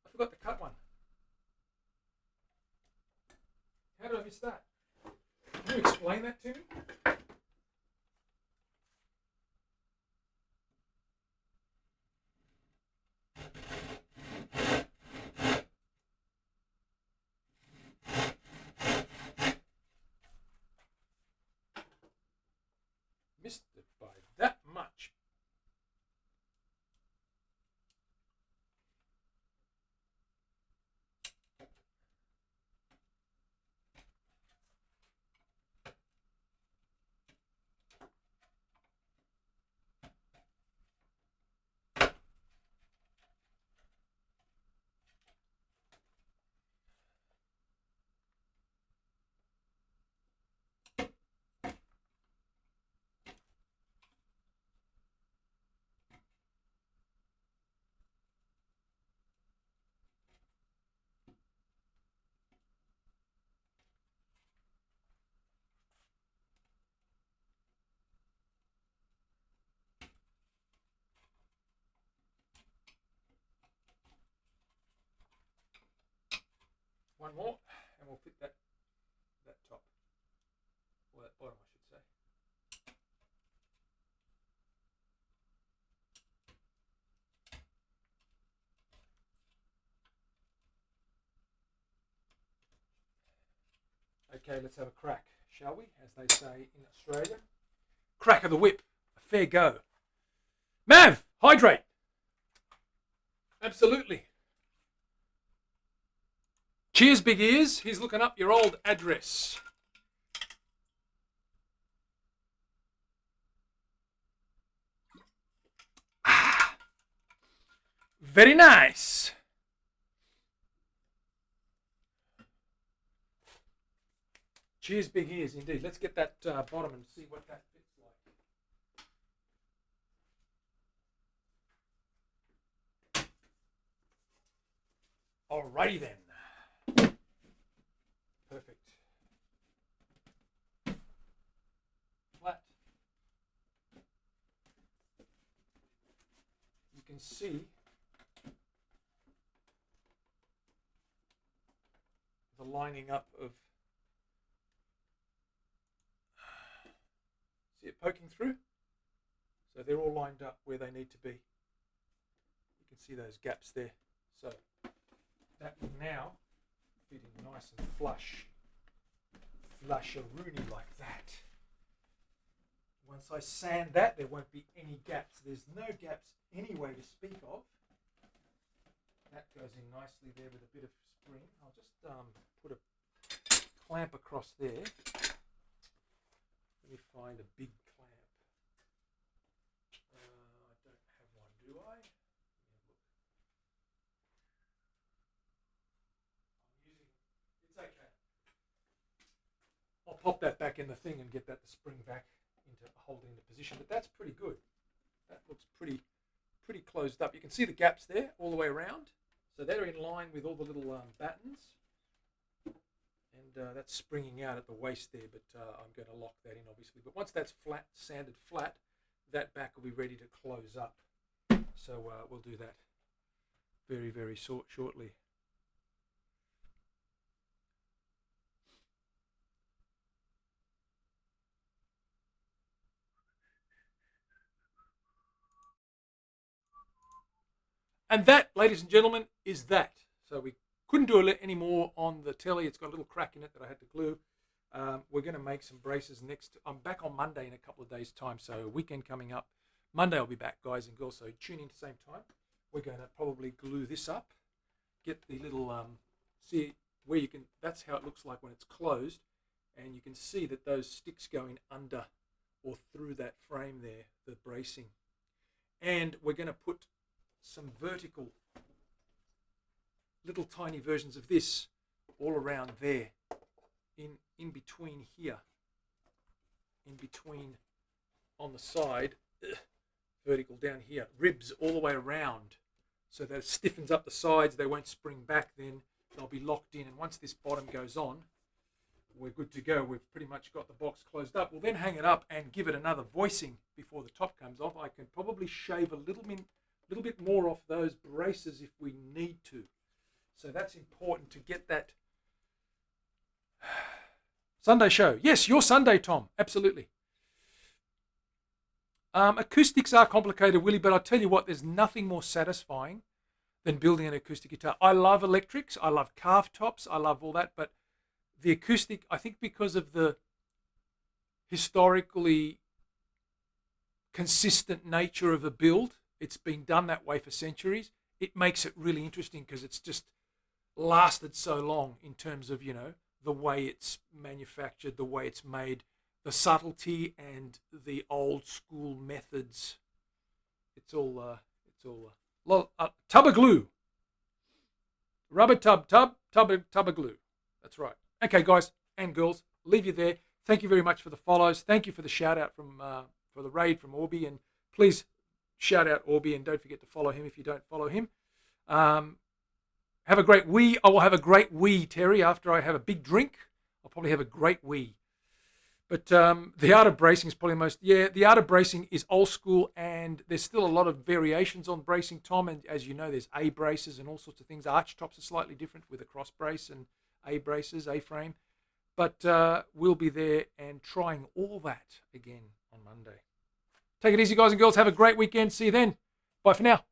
I forgot to cut one. How did I miss that? Can you explain that to me? Missed it by that much. One more, and we'll fit that top, or that bottom, I should say. Okay, let's have a crack, shall we? As they say in Australia. Crack of the whip. A fair go. Mav, hydrate. Absolutely. Cheers, big ears. He's looking up your old address. Ah, very nice. Cheers, big ears, indeed. Let's get that bottom and see what that fits like. Alrighty then. Perfect. Flat. You can see the lining up of, see it poking through? So they're all lined up where they need to be. You can see those gaps there. So that will now fit in nice and flush. Flush-a-rooney like that. Once I sand that, there won't be any gaps. There's no gaps anyway to speak of. That goes in nicely there with a bit of spring. I'll just put a clamp across there. Let me find a big clamp. I don't have one, do I? It's okay. I'll pop that back in the thing and get that to spring back into holding the position. But that's pretty good. That looks pretty closed up. You can see the gaps there all the way around. So they're in line with all the little battens. And that's springing out at the waist there, but I'm going to lock that in obviously. But once that's flat, sanded flat, that back will be ready to close up. So we'll do that very, very shortly. And that, ladies and gentlemen, is that. So we couldn't do any more on the Tele. It's got a little crack in it that I had to glue. We're going to make some braces next. I'm back on Monday in a couple of days' time, so weekend coming up. Monday I'll be back, guys and girls, so tune in at the same time. We're going to probably glue this up, get the little, see where you can, that's how it looks like when it's closed, and you can see that those sticks go in under or through that frame there, the bracing. And we're going to put some vertical little tiny versions of this all around there, in between here, in between on the side, vertical down here, ribs all the way around, so that it stiffens up the sides. They won't spring back, then they'll be locked in, and once this bottom goes on, we're good to go. We've pretty much got the box closed up. We'll then hang it up and give it another voicing before the top comes off. I can probably shave a little bit more off those braces if we need to. So that's important to get that. Sunday show. Yes, your Sunday, Tom. Absolutely. Acoustics are complicated, Willie, but I'll tell you what, there's nothing more satisfying than building an acoustic guitar. I love electrics. I love carved tops. I love all that. But the acoustic, I think because of the historically consistent nature of a build, it's been done that way for centuries. It makes it really interesting because it's just lasted so long in terms of, you know, the way it's manufactured, the way it's made, the subtlety and the old school methods. It's all tub of glue. Rubber tub of glue. That's right. Okay, guys and girls, leave you there. Thank you very much for the follows. Thank you for the shout out from for the raid from Orby, and please shout out Orby and don't forget to follow him if you don't follow him. Have a great wee. I will have a great wee, Terry, after I have a big drink. I'll probably have a great wee. But the art of bracing is probably the art of bracing is old school, and there's still a lot of variations on bracing, Tom. And as you know, there's A braces and all sorts of things. Arch tops are slightly different with a cross brace and A braces, A frame. But we'll be there and trying all that again on Monday. Take it easy, guys and girls. Have a great weekend. See you then. Bye for now.